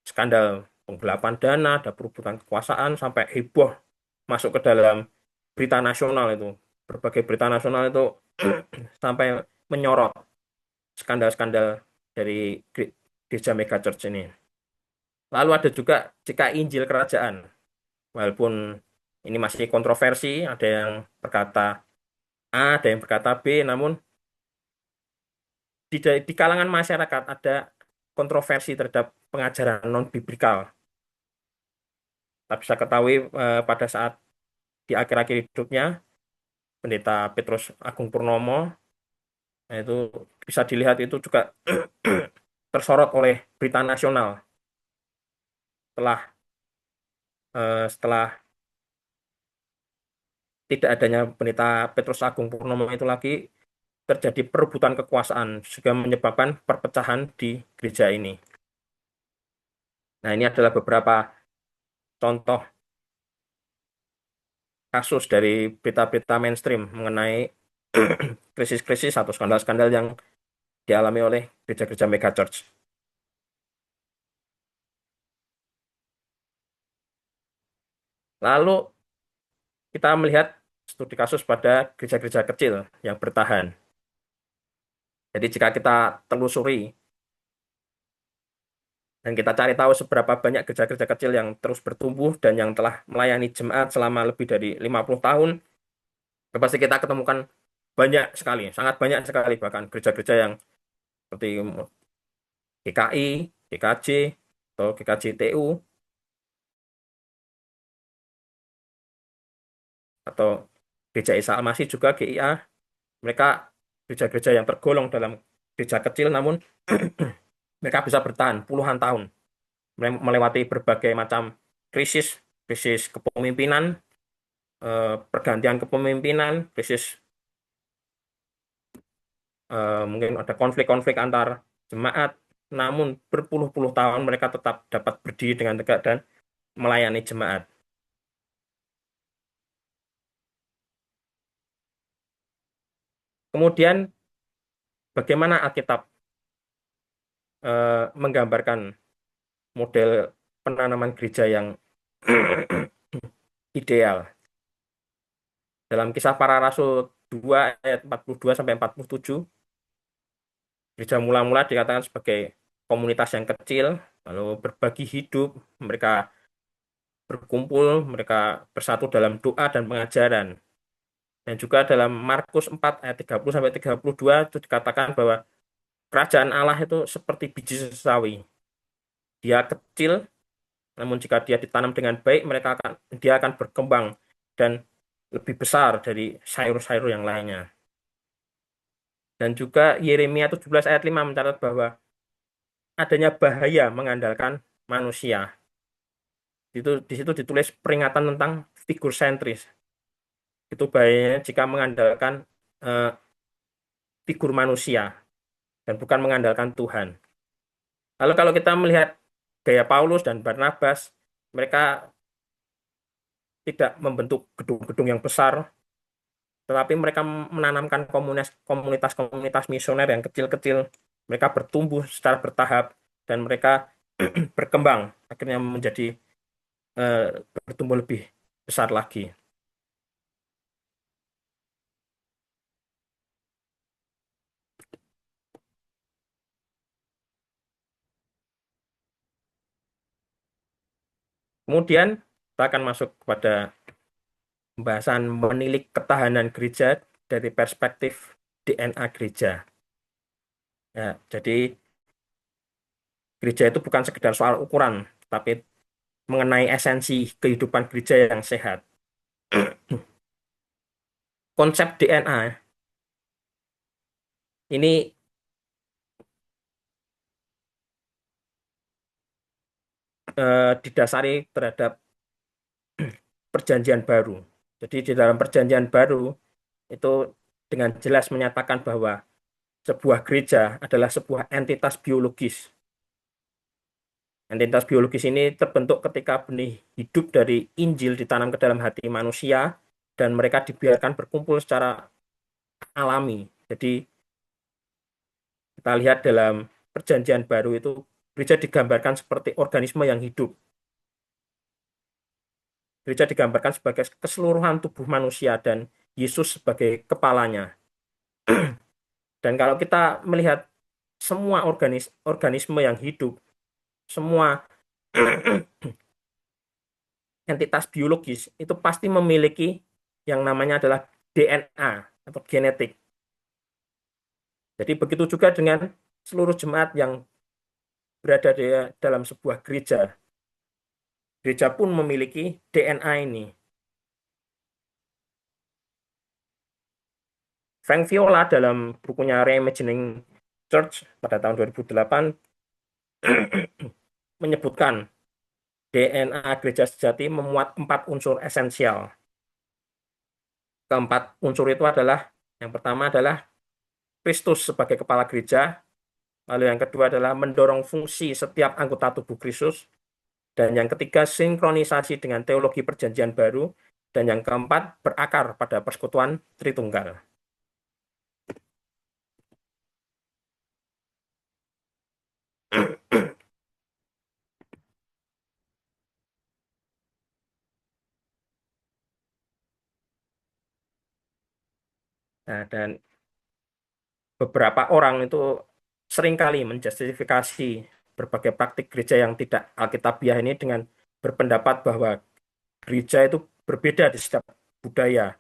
skandal penggelapan dana, ada perebutan kekuasaan, sampai heboh masuk ke dalam berita nasional itu. Berbagai berita nasional itu sampai menyorot skandal-skandal dari gereja megachurch ini. Lalu ada juga jika Injil Kerajaan. Walaupun ini masih kontroversi, ada yang berkata A, ada yang berkata B, namun di kalangan masyarakat ada kontroversi terhadap pengajaran non-biblikal. Kita bisa ketahui pada saat di akhir-akhir hidupnya, Pendeta Petrus Agung Purnomo, nah itu bisa dilihat itu juga tersorot oleh berita nasional setelah tidak adanya Pendeta Petrus Agung Purnomo itu lagi, terjadi perebutan kekuasaan juga menyebabkan perpecahan di gereja ini. Nah, ini adalah beberapa contoh kasus dari berita-berita mainstream mengenai krisis-krisis atau skandal-skandal yang dialami oleh gereja-gereja megachurch. Lalu kita melihat studi kasus pada gereja-gereja kecil yang bertahan. Jadi jika kita telusuri Dan kita cari tahu seberapa banyak gereja-gereja kecil yang terus bertumbuh dan yang telah melayani jemaat selama lebih dari 50 tahun. Pasti kita ketemukan banyak sekali, sangat banyak sekali bahkan gereja-gereja yang seperti GKI, GKJ, atau GKJ TU, atau Gereja Isa Al-Masih juga GIA. Mereka gereja-gereja yang tergolong dalam gereja kecil, namun mereka bisa bertahan puluhan tahun, melewati berbagai macam krisis, krisis kepemimpinan, pergantian kepemimpinan, krisis, mungkin ada konflik-konflik antar jemaat, namun berpuluh-puluh tahun mereka tetap dapat berdiri dengan tegak dan melayani jemaat. Kemudian bagaimana Alkitab menggambarkan model penanaman gereja yang ideal. Dalam Kisah Para Rasul 2 ayat 42 sampai 47, gereja mula-mula dikatakan sebagai komunitas yang kecil, lalu berbagi hidup, mereka berkumpul, mereka bersatu dalam doa dan pengajaran. Dan juga dalam Markus 4 ayat 30 sampai 32 itu dikatakan bahwa kerajaan Allah itu seperti biji sesawi. Dia kecil, namun jika dia ditanam dengan baik, dia akan berkembang dan lebih besar dari sayur-sayur yang lainnya. Dan juga Yeremia 17 ayat 5 mencatat bahwa adanya bahaya mengandalkan manusia. Di situ ditulis peringatan tentang figur sentris. Itu bahayanya jika mengandalkan eh, figur manusia dan bukan mengandalkan Tuhan. Lalu kalau kita melihat gaya Paulus dan Barnabas, mereka tidak membentuk gedung-gedung yang besar, tetapi mereka menanamkan komunitas-komunitas misioner yang kecil-kecil. Mereka bertumbuh secara bertahap dan mereka berkembang, akhirnya menjadi eh, bertumbuh lebih besar lagi. Kemudian kita akan masuk kepada pembahasan menilik ketahanan gereja dari perspektif DNA gereja. Ya, jadi gereja itu bukan sekedar soal ukuran, tapi mengenai esensi kehidupan gereja yang sehat. Konsep DNA ini didasari terhadap perjanjian baru. Jadi di dalam perjanjian baru itu dengan jelas menyatakan bahwa sebuah gereja adalah sebuah entitas biologis. Entitas biologis ini terbentuk ketika benih hidup dari Injil ditanam ke dalam hati manusia dan mereka dibiarkan berkumpul secara alami. Jadi kita lihat dalam perjanjian baru itu gereja digambarkan seperti organisme yang hidup. Gereja digambarkan sebagai keseluruhan tubuh manusia dan Yesus sebagai kepalanya. Dan kalau kita melihat semua organisme yang hidup, semua entitas biologis itu pasti memiliki yang namanya adalah DNA atau genetik. Jadi begitu juga dengan seluruh jemaat yang berada di dalam sebuah gereja. Gereja pun memiliki DNA ini. Frank Viola dalam bukunya Reimagining Church pada tahun 2008 menyebutkan DNA gereja sejati memuat 4 unsur esensial. Keempat unsur itu adalah, yang pertama adalah Kristus sebagai kepala gereja, lalu yang kedua adalah mendorong fungsi setiap anggota tubuh Kristus, dan yang ketiga sinkronisasi dengan teologi perjanjian baru, dan yang keempat berakar pada persekutuan Tritunggal. Nah, dan beberapa orang itu seringkali menjustifikasi berbagai praktik gereja yang tidak alkitabiah ini dengan berpendapat bahwa gereja itu berbeda di setiap budaya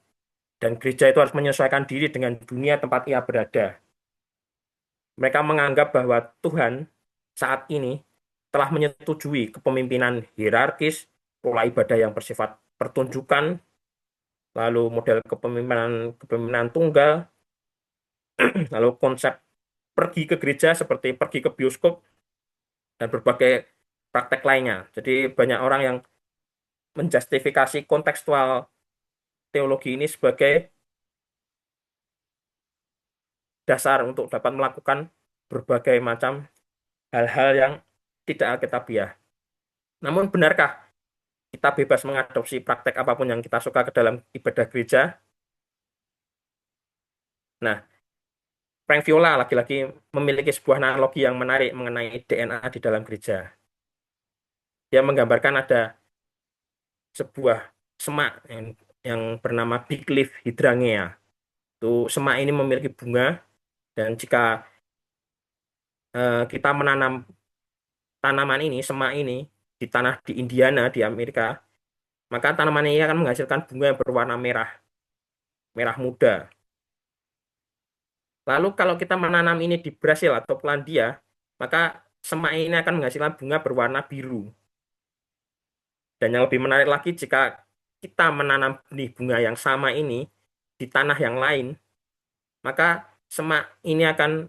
dan gereja itu harus menyesuaikan diri dengan dunia tempat ia berada. Mereka menganggap bahwa Tuhan saat ini telah menyetujui kepemimpinan hierarkis, pola ibadah yang bersifat pertunjukan, lalu model kepemimpinan tunggal, lalu konsep pergi ke gereja seperti pergi ke bioskop dan berbagai praktek lainnya. Jadi banyak orang yang menjustifikasi kontekstual teologi ini sebagai dasar untuk dapat melakukan berbagai macam hal-hal yang tidak alkitabiah. Namun benarkah kita bebas mengadopsi praktek apapun yang kita suka ke dalam ibadah gereja? Nah, Frank Viola lagi-lagi memiliki sebuah analogi yang menarik mengenai DNA di dalam gereja. Dia menggambarkan ada sebuah semak yang bernama Big Leaf Hydrangea. Itu semak ini memiliki bunga dan jika kita menanam tanaman ini, semak ini di tanah di Indiana di Amerika, maka tanaman ini akan menghasilkan bunga yang berwarna merah, merah muda. Lalu kalau kita menanam ini di Brasil atau Polandia, maka semak ini akan menghasilkan bunga berwarna biru. Dan yang lebih menarik lagi jika kita menanam benih bunga yang sama ini di tanah yang lain, maka semak ini akan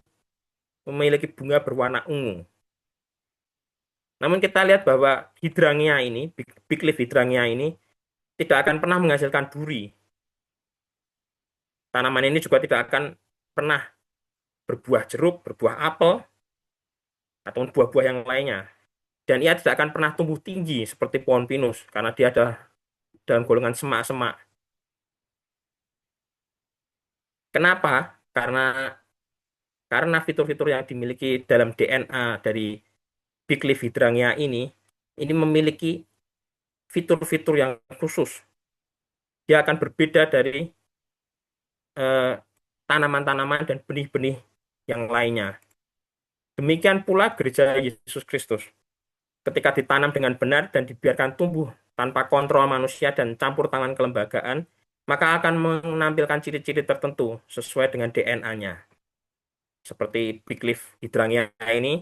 memiliki bunga berwarna ungu. Namun kita lihat bahwa hydrangea ini, big leaf hydrangea ini tidak akan pernah menghasilkan duri. Tanaman ini juga tidak akan pernah berbuah jeruk, berbuah apel, atau buah-buah yang lainnya. Dan ia tidak akan pernah tumbuh tinggi seperti pohon pinus, karena dia ada dalam golongan semak-semak. Kenapa? Karena fitur-fitur yang dimiliki dalam DNA dari Big Leaf Hydrangea ini memiliki fitur-fitur yang khusus. Dia akan berbeda dari eh, tanaman-tanaman dan benih-benih yang lainnya. Demikian pula gereja Yesus Kristus. Ketika ditanam dengan benar dan dibiarkan tumbuh tanpa kontrol manusia dan campur tangan kelembagaan, maka akan menampilkan ciri-ciri tertentu sesuai dengan DNA-nya. Seperti Big Leaf Hydrangea ini,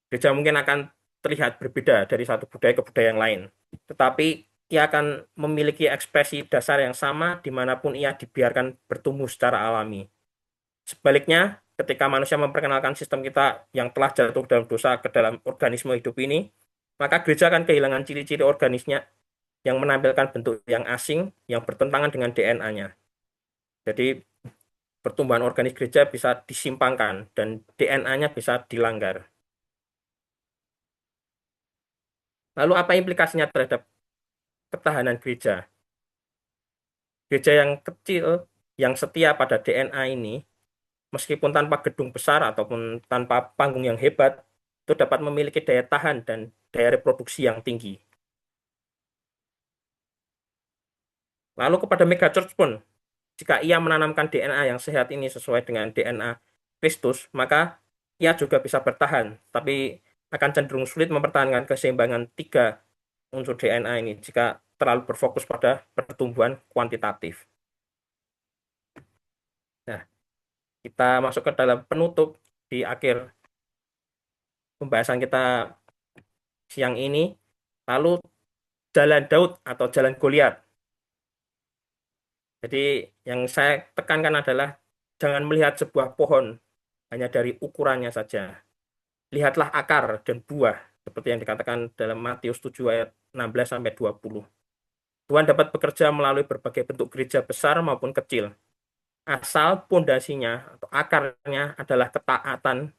gereja mungkin akan terlihat berbeda dari satu budaya ke budaya yang lain. Tetapi ia akan memiliki ekspresi dasar yang sama dimanapun ia dibiarkan bertumbuh secara alami. Sebaliknya, ketika manusia memperkenalkan sistem kita yang telah jatuh dalam dosa ke dalam organisme hidup ini, maka gereja akan kehilangan ciri-ciri organisnya yang menampilkan bentuk yang asing, yang bertentangan dengan DNA-nya. Jadi, pertumbuhan organik gereja bisa disimpangkan dan DNA-nya bisa dilanggar. Lalu apa implikasinya terhadap ketahanan gereja? Gereja yang kecil, yang setia pada DNA ini, meskipun tanpa gedung besar ataupun tanpa panggung yang hebat, itu dapat memiliki daya tahan dan daya reproduksi yang tinggi. Lalu kepada megachurch pun, jika ia menanamkan DNA yang sehat ini sesuai dengan DNA Kristus, maka ia juga bisa bertahan, tapi akan cenderung sulit mempertahankan keseimbangan tiga unsur DNA ini jika terlalu berfokus pada pertumbuhan kuantitatif. Nah, kita masuk ke dalam penutup di akhir pembahasan kita siang ini. Lalu jalan Daud atau jalan Goliat. Jadi yang saya tekankan adalah jangan melihat sebuah pohon hanya dari ukurannya saja. Lihatlah akar dan buah seperti yang dikatakan dalam Matius 7 ayat 16 sampai 20. Tuhan dapat bekerja melalui berbagai bentuk gereja besar maupun kecil. Asal pondasinya atau akarnya adalah ketaatan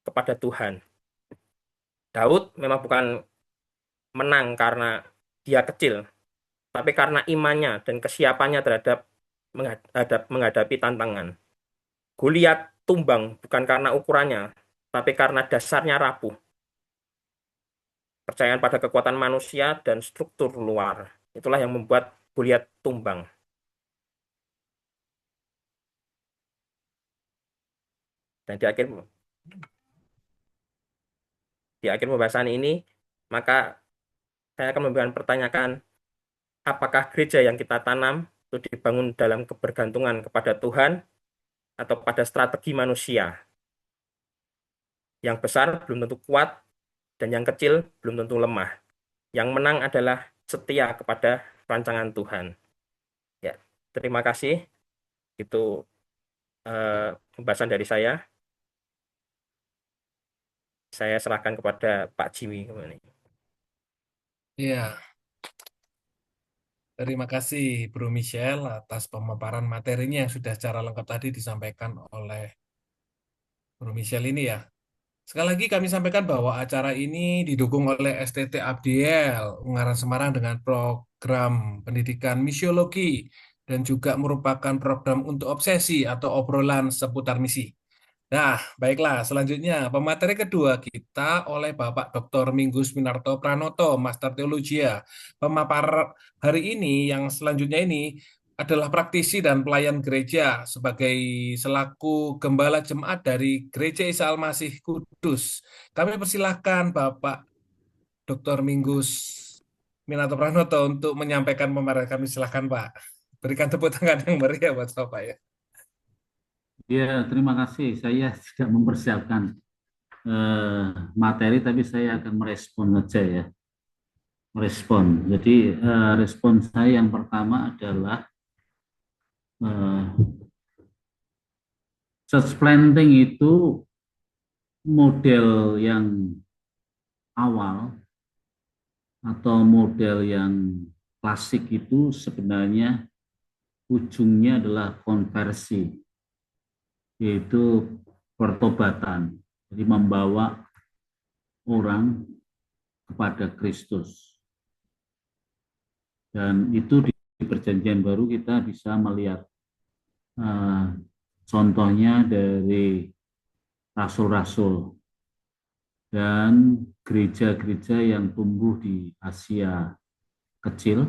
kepada Tuhan. Daud memang bukan menang karena dia kecil, tapi karena imannya dan kesiapannya terhadap menghadapi tantangan. Goliat tumbang bukan karena ukurannya, tapi karena dasarnya rapuh. Percayaan pada kekuatan manusia dan struktur luar. Itulah yang membuat Goliat tumbang. Dan di akhir di akhir pembahasan ini, maka saya akan mempertanyakan apakah gereja yang kita tanam itu dibangun dalam kebergantungan kepada Tuhan atau pada strategi manusia. Yang besar belum tentu kuat dan yang kecil belum tentu lemah. Yang menang adalah setia kepada rancangan Tuhan. Ya, terima kasih. Itu pembahasan dari saya. Saya serahkan kepada Pak Jimmy. Iya, terima kasih Bro Michelle atas pemaparan materinya yang sudah secara lengkap tadi disampaikan oleh Bro Michelle ini ya. Sekali lagi kami sampaikan bahwa acara ini didukung oleh STT Abdiel, Ungaran Semarang dengan program pendidikan misiologi dan juga merupakan program untuk obsesi atau obrolan seputar misi. Nah, baiklah, selanjutnya pemateri kedua kita oleh Bapak Dr. Minggus Minarto Pranoto, Master Teologia. Pemapar hari ini yang selanjutnya ini adalah praktisi dan pelayan gereja sebagai selaku gembala jemaat dari Gereja Isa Al-Masih Kudus. Kami persilahkan Bapak Dr. Minggus Minarto Pranoto untuk menyampaikan pemaparan kami. Silahkan Pak. Berikan tepuk tangan yang meriah buat Bapak ya. Ya, terima kasih. Saya tidak mempersiapkan materi, tapi saya akan merespon saja ya. Merespon. Jadi respon saya yang pertama adalah church planting itu model yang awal atau model yang klasik itu sebenarnya ujungnya adalah konversi, yaitu pertobatan. Jadi membawa orang kepada Kristus. Dan itu di Perjanjian Baru kita bisa melihat contohnya dari rasul-rasul dan gereja-gereja yang tumbuh di Asia kecil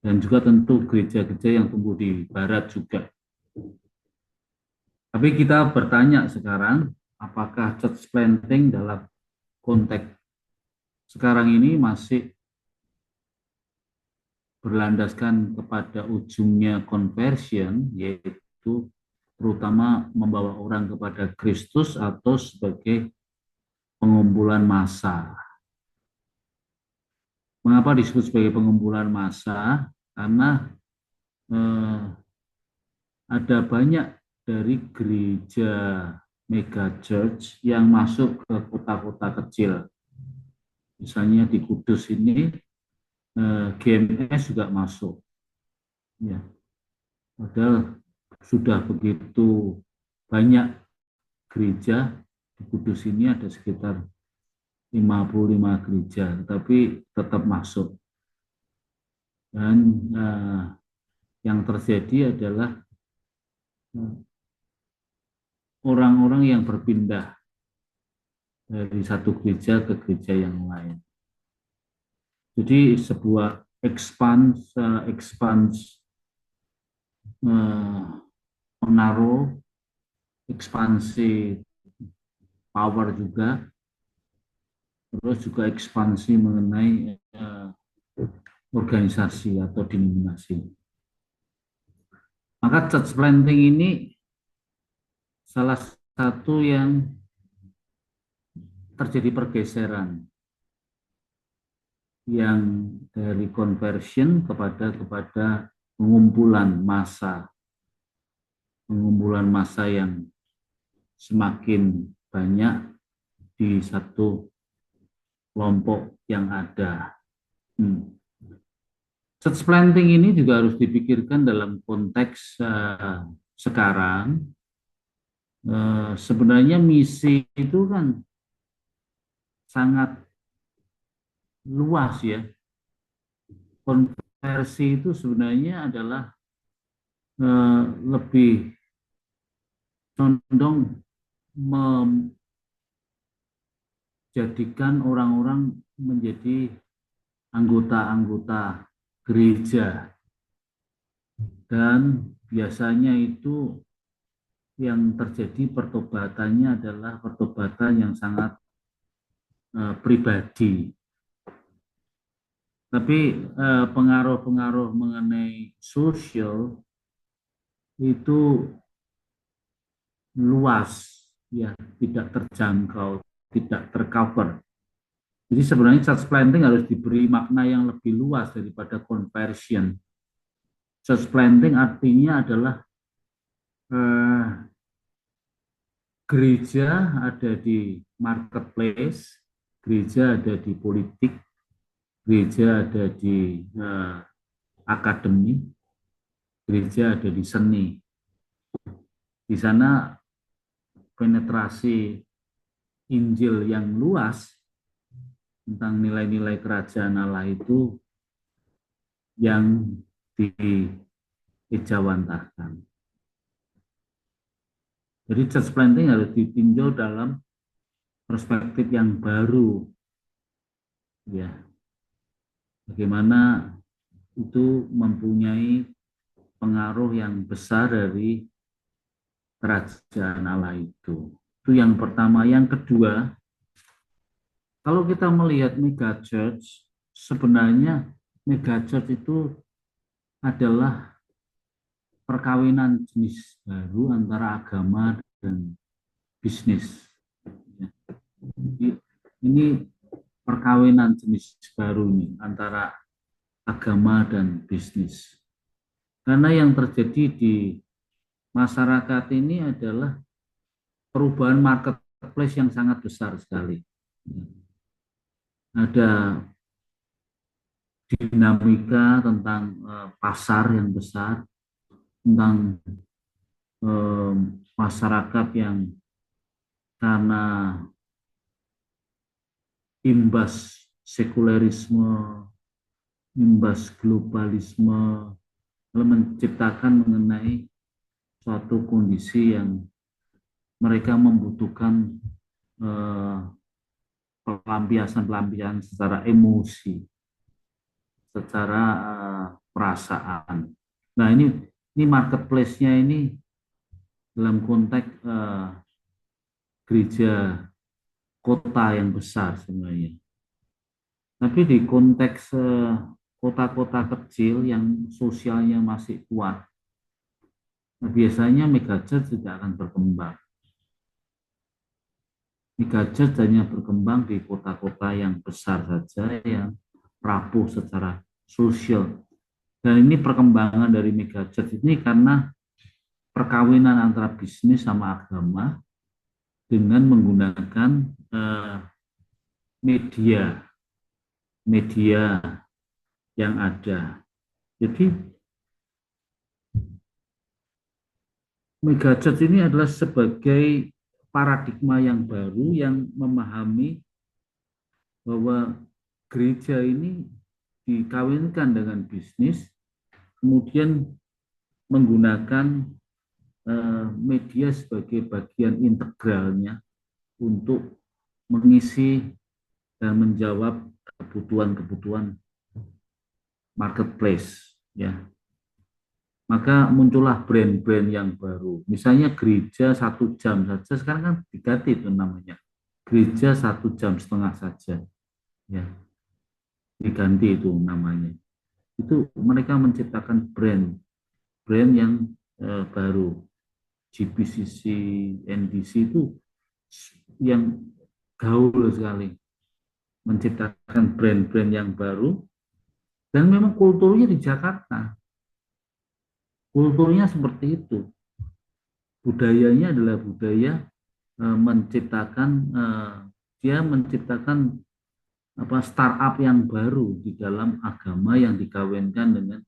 dan juga tentu gereja-gereja yang tumbuh di Barat juga. Tapi kita bertanya sekarang, apakah church planting dalam konteks sekarang ini masih berlandaskan kepada ujungnya conversion, yaitu terutama membawa orang kepada Kristus atau sebagai pengumpulan massa. Mengapa disebut sebagai pengumpulan massa? Karena ada banyak dari gereja mega church yang masuk ke kota-kota kecil. Misalnya di Kudus ini GMS juga masuk. Ya. Padahal sudah begitu banyak gereja di Kudus ini, ada sekitar 55 gereja, tetapi tetap masuk. Dan yang terjadi adalah orang-orang yang berpindah dari satu gereja ke gereja yang lain. Jadi sebuah menaruh ekspansi power juga, terus juga ekspansi mengenai organisasi atau denominasi. Maka church planting ini salah satu yang terjadi pergeseran yang dari conversion kepada pengumpulan massa yang semakin banyak di satu kelompok yang ada. Church planting ini juga harus dipikirkan dalam konteks sekarang. Sebenarnya misi itu kan sangat luas ya. Konversi itu sebenarnya adalah lebih condong menjadikan orang-orang menjadi anggota-anggota gereja, dan biasanya itu yang terjadi pertobatannya adalah pertobatan yang sangat pribadi. Tapi pengaruh-pengaruh mengenai sosial itu luas, ya, tidak terjangkau, tidak tercover. Jadi sebenarnya church planting harus diberi makna yang lebih luas daripada conversion. Church planting artinya adalah eh, gereja ada di marketplace, gereja ada di politik, gereja ada di akademi, gereja ada di seni. Di sana penetrasi Injil yang luas tentang nilai-nilai kerajaan Allah itu yang diejawantahkan. Jadi church planting harus ditinjau dalam perspektif yang baru, ya. Bagaimana itu mempunyai pengaruh yang besar dari kerajaan Allah itu. Itu yang pertama. Yang kedua, kalau kita melihat mega church, sebenarnya mega church itu adalah perkawinan jenis baru antara agama dan bisnis. Ini perkawinan jenis baru nih antara agama dan bisnis. Karena yang terjadi di masyarakat ini adalah perubahan marketplace yang sangat besar sekali. Ada dinamika tentang pasar yang besar, tentang masyarakat yang karena imbas sekulerisme, imbas globalisme, menciptakan mengenai suatu kondisi yang mereka membutuhkan pelampiasan-pelampiasan secara emosi, secara perasaan. Nah, ini marketplace-nya ini dalam konteks gereja kota yang besar sebenarnya. Tapi di konteks kota-kota kecil yang sosialnya masih kuat, nah, biasanya megachurch tidak akan berkembang. Megachurch hanya berkembang di kota-kota yang besar saja, yang rapuh secara sosial. Dan ini perkembangan dari megachurch ini karena perkawinan antara bisnis sama agama dengan menggunakan media yang ada. Jadi megachurch ini adalah sebagai paradigma yang baru yang memahami bahwa gereja ini dikawinkan dengan bisnis, kemudian menggunakan media sebagai bagian integralnya untuk mengisi dan menjawab kebutuhan-kebutuhan marketplace, ya. Maka muncullah brand-brand yang baru. Misalnya gereja 1 jam saja, sekarang kan diganti itu namanya. Gereja 1,5 jam saja, ya. Diganti itu namanya. Itu mereka menciptakan brand yang baru. GBCC, NDC itu yang gaul sekali. Menciptakan brand-brand yang baru. Dan memang kulturnya di Jakarta. Kulturnya seperti itu. Budayanya adalah budaya dia menciptakan startup yang baru di dalam agama yang dikawinkan dengan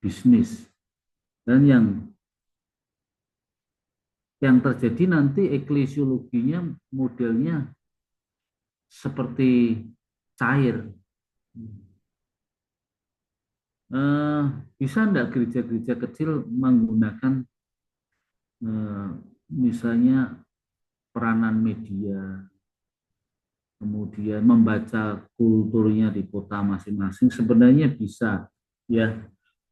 bisnis. Dan yang terjadi nanti eklesiologinya modelnya seperti cair. Bisa enggak gereja-gereja kecil menggunakan misalnya peranan media, kemudian membaca kulturnya di kota masing-masing? Sebenarnya bisa, ya,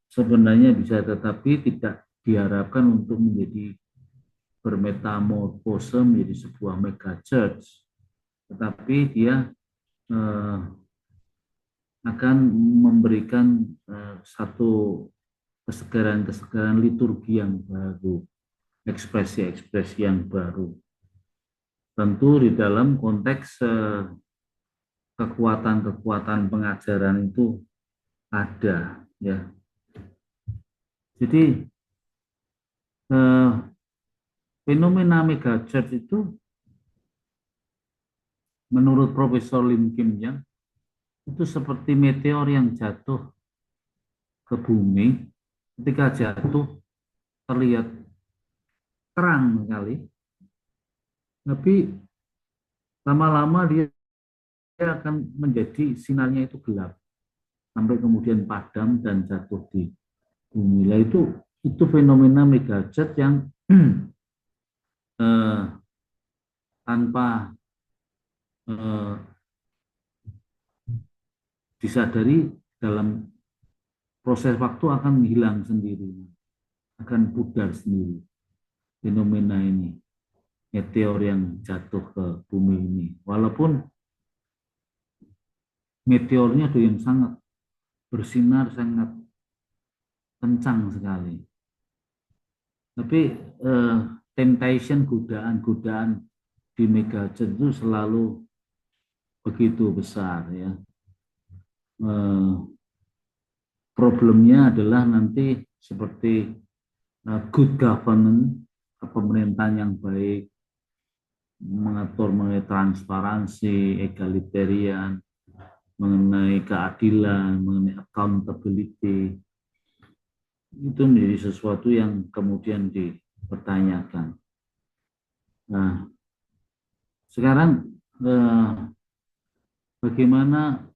sebenarnya bisa, tetapi tidak diharapkan untuk menjadi bermetamorfose menjadi sebuah mega church, tetapi dia eh, akan memberikan satu kesegaran-kesegaran liturgi yang baru, ekspresi-ekspresi yang baru. Tentu di dalam konteks kekuatan-kekuatan pengajaran itu ada, ya. Jadi fenomena mega church itu menurut Profesor Lim Kim Yang itu seperti meteor yang jatuh ke bumi. Ketika jatuh terlihat terang sekali, tapi lama-lama dia akan menjadi sinarnya itu gelap sampai kemudian padam dan jatuh di bumi. Nah, itu fenomena megachurch yang tanpa disadari dalam proses waktu akan hilang sendiri, akan pudar sendiri. Fenomena ini, meteor yang jatuh ke bumi ini, walaupun meteornya itu yang sangat bersinar, sangat kencang sekali, tapi temptation, godaan-godaan di megachurch itu selalu begitu besar, ya. Problemnya adalah nanti seperti good governance, pemerintahan yang baik, mengatur mengenai transparansi, egalitarian, mengenai keadilan, mengenai accountability, itu menjadi sesuatu yang kemudian dipertanyakan. Nah, sekarang bagaimana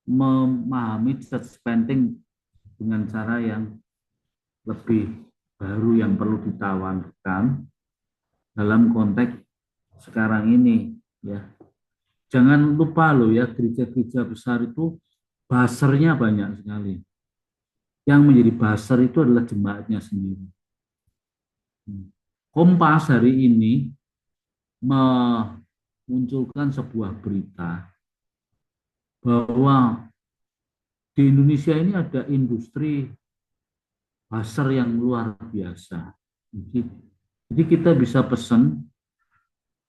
memahami church parenting dengan cara yang lebih baru yang perlu ditawarkan dalam konteks sekarang ini, ya. Jangan lupa loh, ya, gereja-gereja besar itu basernya banyak sekali. Yang menjadi baser itu adalah jemaatnya sendiri. Kompas hari ini memunculkan sebuah berita bahwa di Indonesia ini ada industri baser yang luar biasa. Jadi kita bisa pesan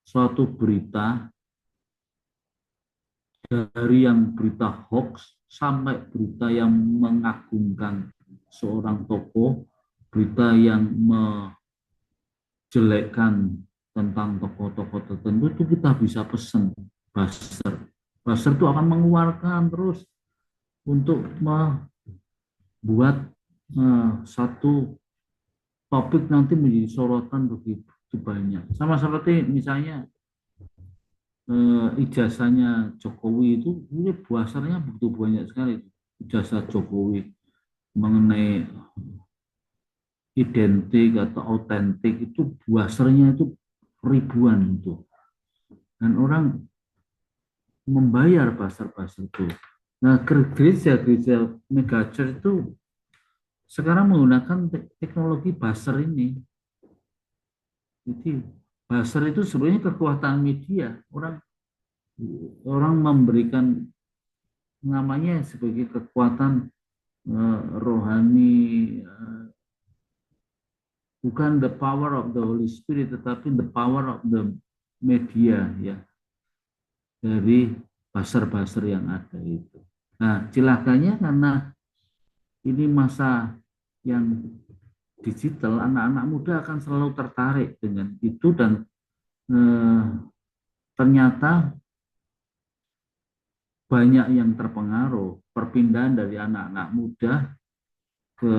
suatu berita, dari yang berita hoax sampai berita yang mengagungkan seorang tokoh, berita yang menjelekkan tentang tokoh-tokoh tertentu, itu kita bisa pesan buzzer. Buzzer itu akan mengeluarkan terus untuk membuat satu topik nanti menjadi sorotan begitu banyak. Sama seperti misalnya ijazahnya Jokowi itu, ini buasannya begitu banyak sekali. Ijazah Jokowi mengenai identik atau autentik itu buasannya itu ribuan itu. Dan orang membayar pasar-pasar itu. Nah, gereja-gereja megachurch itu sekarang menggunakan teknologi buzzer ini. Jadi buzzer itu sebenarnya kekuatan media. Orang memberikan namanya sebagai kekuatan rohani, bukan the power of the Holy Spirit, tetapi the power of the media, ya, dari buzzer-buzzer yang ada itu. Nah, celakanya karena ini masa yang digital, anak-anak muda akan selalu tertarik dengan itu, dan ternyata banyak yang terpengaruh. Perpindahan dari anak-anak muda ke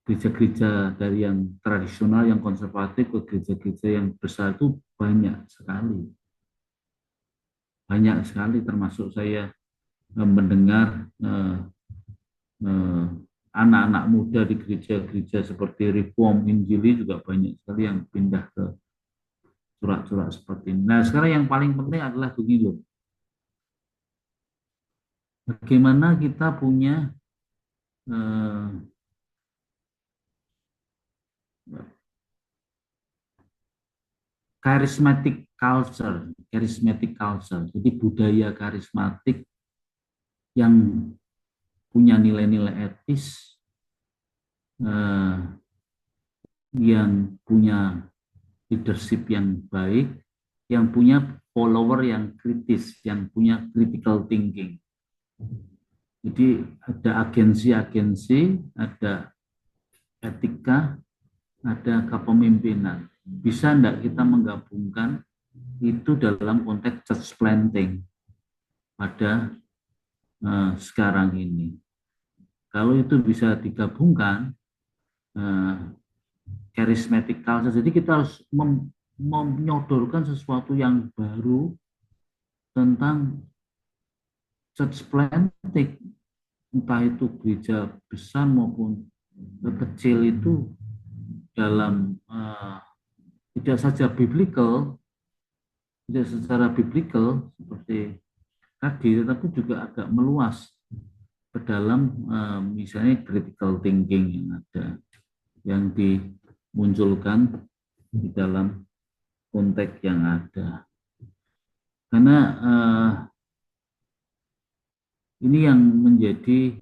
gereja-gereja dari yang tradisional, yang konservatif, ke gereja-gereja yang besar itu banyak sekali. Banyak sekali, termasuk saya mendengar anak-anak muda di gereja-gereja seperti Reform Injili juga banyak sekali yang pindah ke corak-corak seperti ini. Nah, sekarang yang paling penting adalah begini loh. Bagaimana kita punya charismatic culture, charismatic culture. Jadi budaya karismatik yang punya nilai-nilai etis, yang punya leadership yang baik, yang punya follower yang kritis, yang punya critical thinking. Jadi ada agensi-agensi, ada etika, ada kepemimpinan. Bisa enggak kita menggabungkan itu dalam konteks church planting pada sekarang ini? Kalau itu bisa digabungkan, charismatic culture, jadi kita harus menyodorkan sesuatu yang baru tentang church planting, entah itu gereja besar maupun kecil, itu dalam tidak saja biblical, tidak secara biblical seperti tadi, tetapi juga agak meluas ke dalam misalnya critical thinking yang ada, yang dimunculkan di dalam konteks yang ada. Karena ini yang menjadi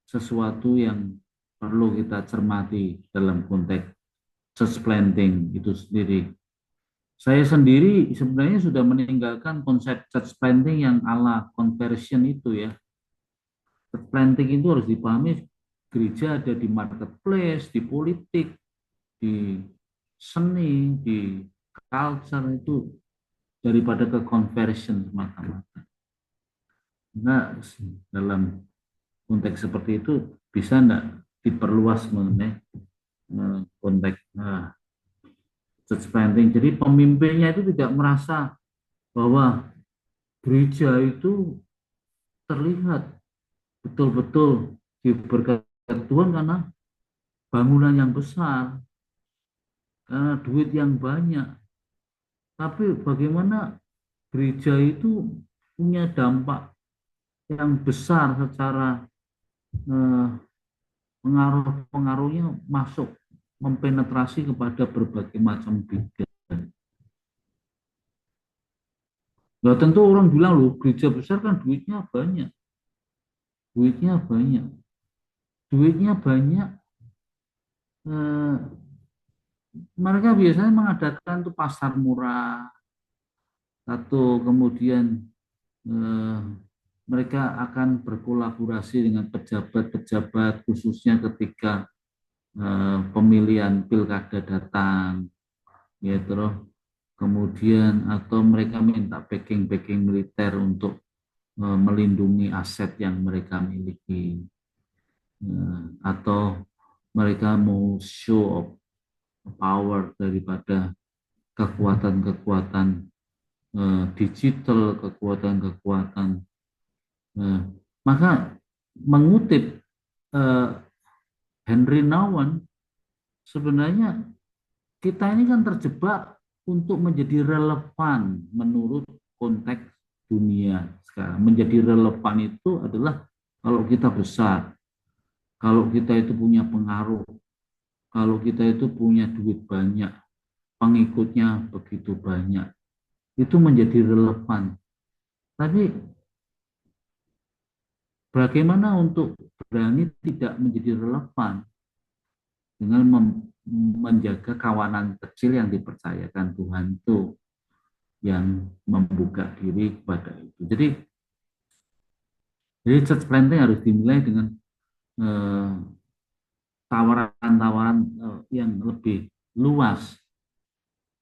sesuatu yang perlu kita cermati dalam konteks church planting itu sendiri. Saya sendiri sebenarnya sudah meninggalkan konsep church planting yang ala conversion itu ya. Church planting itu harus dipahami gereja ada di marketplace, di politik, di seni, di culture, itu daripada ke conversion semata-mata. Nah, dalam konteks seperti itu bisa enggak diperluas mengenai konteks church planting. Jadi pemimpinnya itu tidak merasa bahwa gereja itu terlihat betul-betul diberkati Tuhan karena bangunan yang besar, karena duit yang banyak. Tapi bagaimana gereja itu punya dampak yang besar secara pengaruhnya masuk mempenetrasi kepada berbagai macam bidang. Nah, tentu orang bilang loh, gereja besar kan duitnya banyak. Duitnya banyak. Duitnya banyak. Mereka biasanya mengadakan tuh pasar murah, atau kemudian mereka akan berkolaborasi dengan pejabat-pejabat, khususnya ketika pemilihan pilkada datang, ya, terus kemudian atau mereka minta backing militer untuk melindungi aset yang mereka miliki, atau mereka mau show power daripada kekuatan-kekuatan digital, kekuatan-kekuatan. Maka mengutip Henry Nouwen, sebenarnya kita ini kan terjebak untuk menjadi relevan menurut konteks dunia sekarang. Menjadi relevan itu adalah kalau kita besar, kalau kita itu punya pengaruh, kalau kita itu punya duit banyak, pengikutnya begitu banyak, itu menjadi relevan. Tapi bagaimana untuk berani tidak menjadi relevan dengan menjaga kawanan kecil yang dipercayakan Tuhan itu, yang membuka diri kepada itu. Jadi church planting harus dimulai dengan tawaran-tawaran yang lebih luas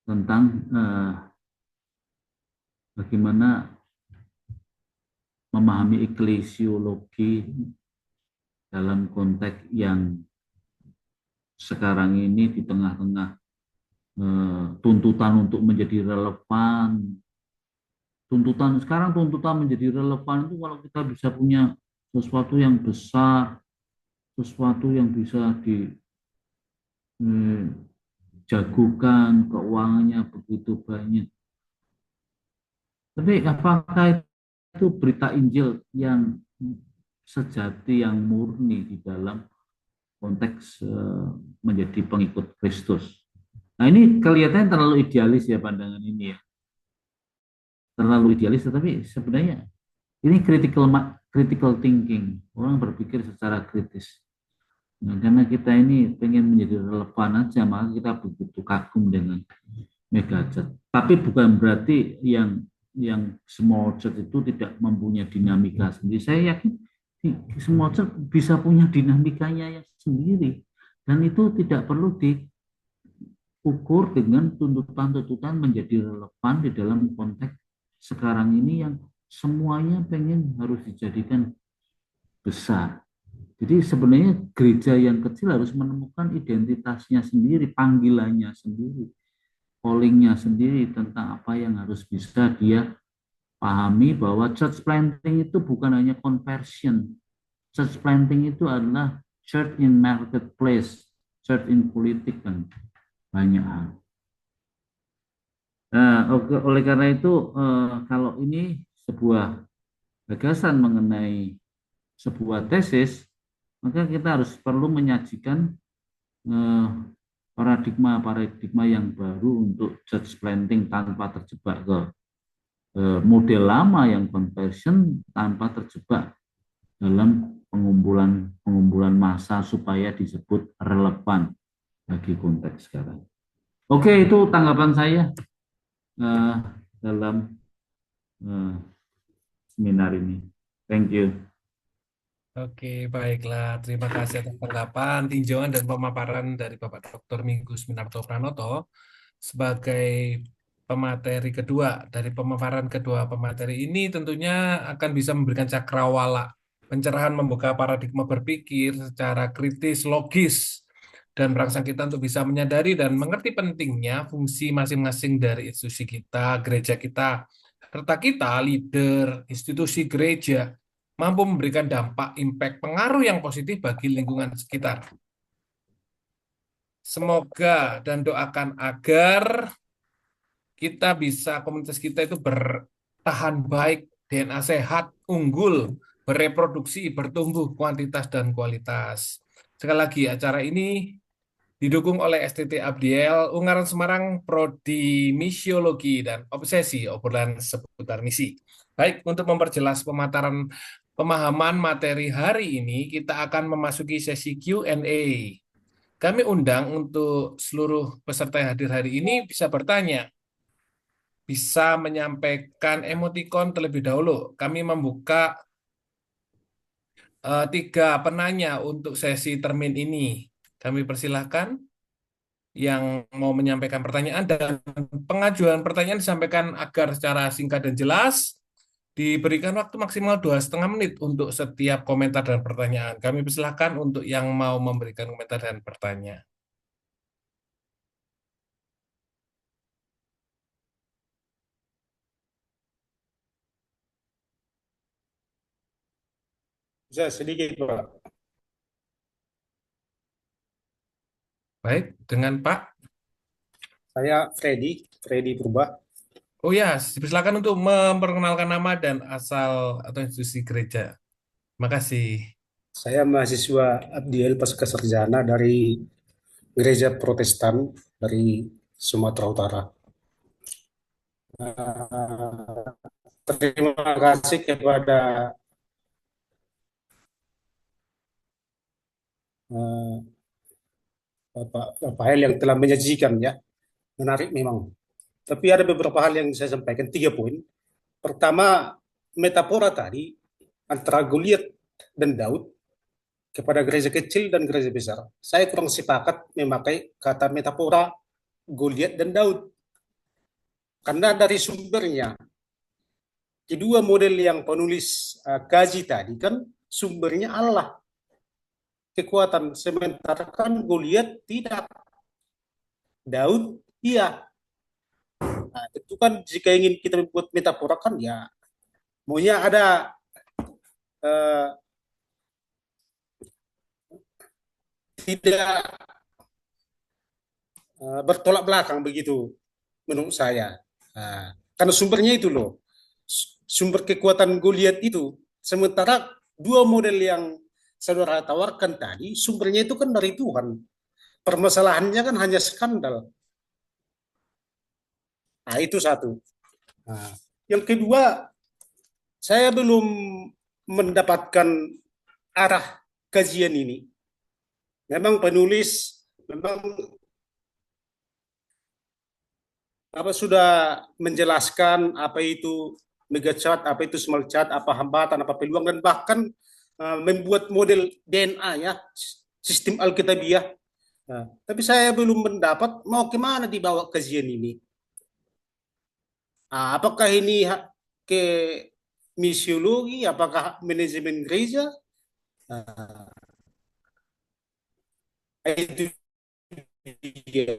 tentang bagaimana memahami eklesiologi dalam konteks yang sekarang ini di tengah-tengah tuntutan untuk menjadi relevan. Tuntutan menjadi relevan itu kalau kita bisa punya sesuatu yang besar, sesuatu yang bisa dijagokan, keuangannya begitu banyak. Tapi apakah itu berita Injil yang sejati, yang murni di dalam konteks menjadi pengikut Kristus? Nah, ini kelihatannya terlalu idealis ya pandangan ini ya. terlalu idealis, tetapi sebenarnya ini critical thinking. Orang berpikir secara kritis. Nah, karena kita ini pengen menjadi relevan aja, maka kita begitu kagum dengan megachurch. Tapi bukan berarti yang small church itu tidak mempunyai dinamika sendiri. Saya yakin small church bisa punya dinamikanya yang sendiri, dan itu tidak perlu diukur dengan tuntutan-tuntutan menjadi relevan di dalam konteks sekarang ini yang semuanya pengen harus dijadikan besar. Jadi sebenarnya gereja yang kecil harus menemukan identitasnya sendiri, panggilannya sendiri, callingnya sendiri tentang apa yang harus bisa dia pahami, bahwa church planting itu bukan hanya conversion. Church planting itu adalah church in marketplace, church in politik, dan banyak hal. Oleh karena itu, kalau ini sebuah gagasan mengenai sebuah tesis, maka kita harus perlu menyajikan paradigma yang baru untuk church planting tanpa terjebak ke model lama yang conversion, tanpa terjebak dalam pengumpulan massa supaya disebut relevan bagi konteks sekarang. Oke, itu tanggapan saya dalam seminar ini. Thank you. Oke, baiklah. Terima kasih atas tanggapan, tinjauan, dan pemaparan dari Bapak Dr. Minggu Minarto Pranoto sebagai pemateri kedua. Dari pemaparan kedua pemateri ini tentunya akan bisa memberikan cakrawala, pencerahan, membuka paradigma berpikir secara kritis, logis, dan merangsang kita untuk bisa menyadari dan mengerti pentingnya fungsi masing-masing dari institusi kita, gereja kita, serta kita, leader, institusi gereja, mampu memberikan dampak, impact, pengaruh yang positif bagi lingkungan sekitar. Semoga dan doakan agar komunitas kita itu bertahan baik, DNA sehat, unggul, bereproduksi, bertumbuh kuantitas dan kualitas. Sekali lagi, acara ini didukung oleh STT Abdiel, Ungaran Semarang, Prodi Misiologi dan Obsesi, obrolan seputar misi. Baik, untuk memperjelas pemahaman materi hari ini, kita akan memasuki sesi Q&A. Kami undang untuk seluruh peserta yang hadir hari ini bisa bertanya, bisa menyampaikan emoticon terlebih dahulu. Kami membuka 3 penanya untuk sesi termin ini. Kami persilahkan yang mau menyampaikan pertanyaan, dan pengajuan pertanyaan disampaikan agar secara singkat dan jelas. Diberikan waktu maksimal 2,5 menit untuk setiap komentar dan pertanyaan. Kami persilahkan untuk yang mau memberikan komentar dan bertanya. Bisa sedikit, Pak. Baik, dengan Pak. Saya Freddy Purba. Oh ya, silakan untuk memperkenalkan nama dan asal atau institusi gereja. Terima kasih. Saya mahasiswa Abdiel Pasca Sarjana dari Gereja Protestan dari Sumatera Utara. Terima kasih kepada Bapak Rafael yang telah menyajikan, ya. Menarik memang. Tapi ada beberapa hal yang saya sampaikan, 3 poin. Pertama, metafora tadi antara Goliat dan Daud kepada gereja kecil dan gereja besar. Saya kurang sepakat memakai kata metafora Goliat dan Daud. Karena dari sumbernya, kedua model yang penulis kaji tadi kan sumbernya Allah. Kekuatan, sementara kan Goliat tidak. Daud, iya. Nah, tentu kan jika ingin kita membuat metafora kan ya, maunya ada tidak bertolak belakang begitu menurut saya. Karena sumbernya itu loh, sumber kekuatan Goliat itu. Sementara 2 model yang saudara tawarkan tadi, sumbernya itu kan dari Tuhan. Permasalahannya kan hanya skandal. Nah, itu satu. Nah, Yang kedua, saya belum mendapatkan arah kajian ini. Memang penulis memang sudah menjelaskan apa itu megachart, apa itu small chart, apa hambatan, apa peluang, dan bahkan membuat model DNA ya, sistem Alkitabiah. Nah, tapi saya belum mendapat mau kemana dibawa kajian ini. Apakah ini ke misiologi, apakah manajemen gereja? Nah, itu dia.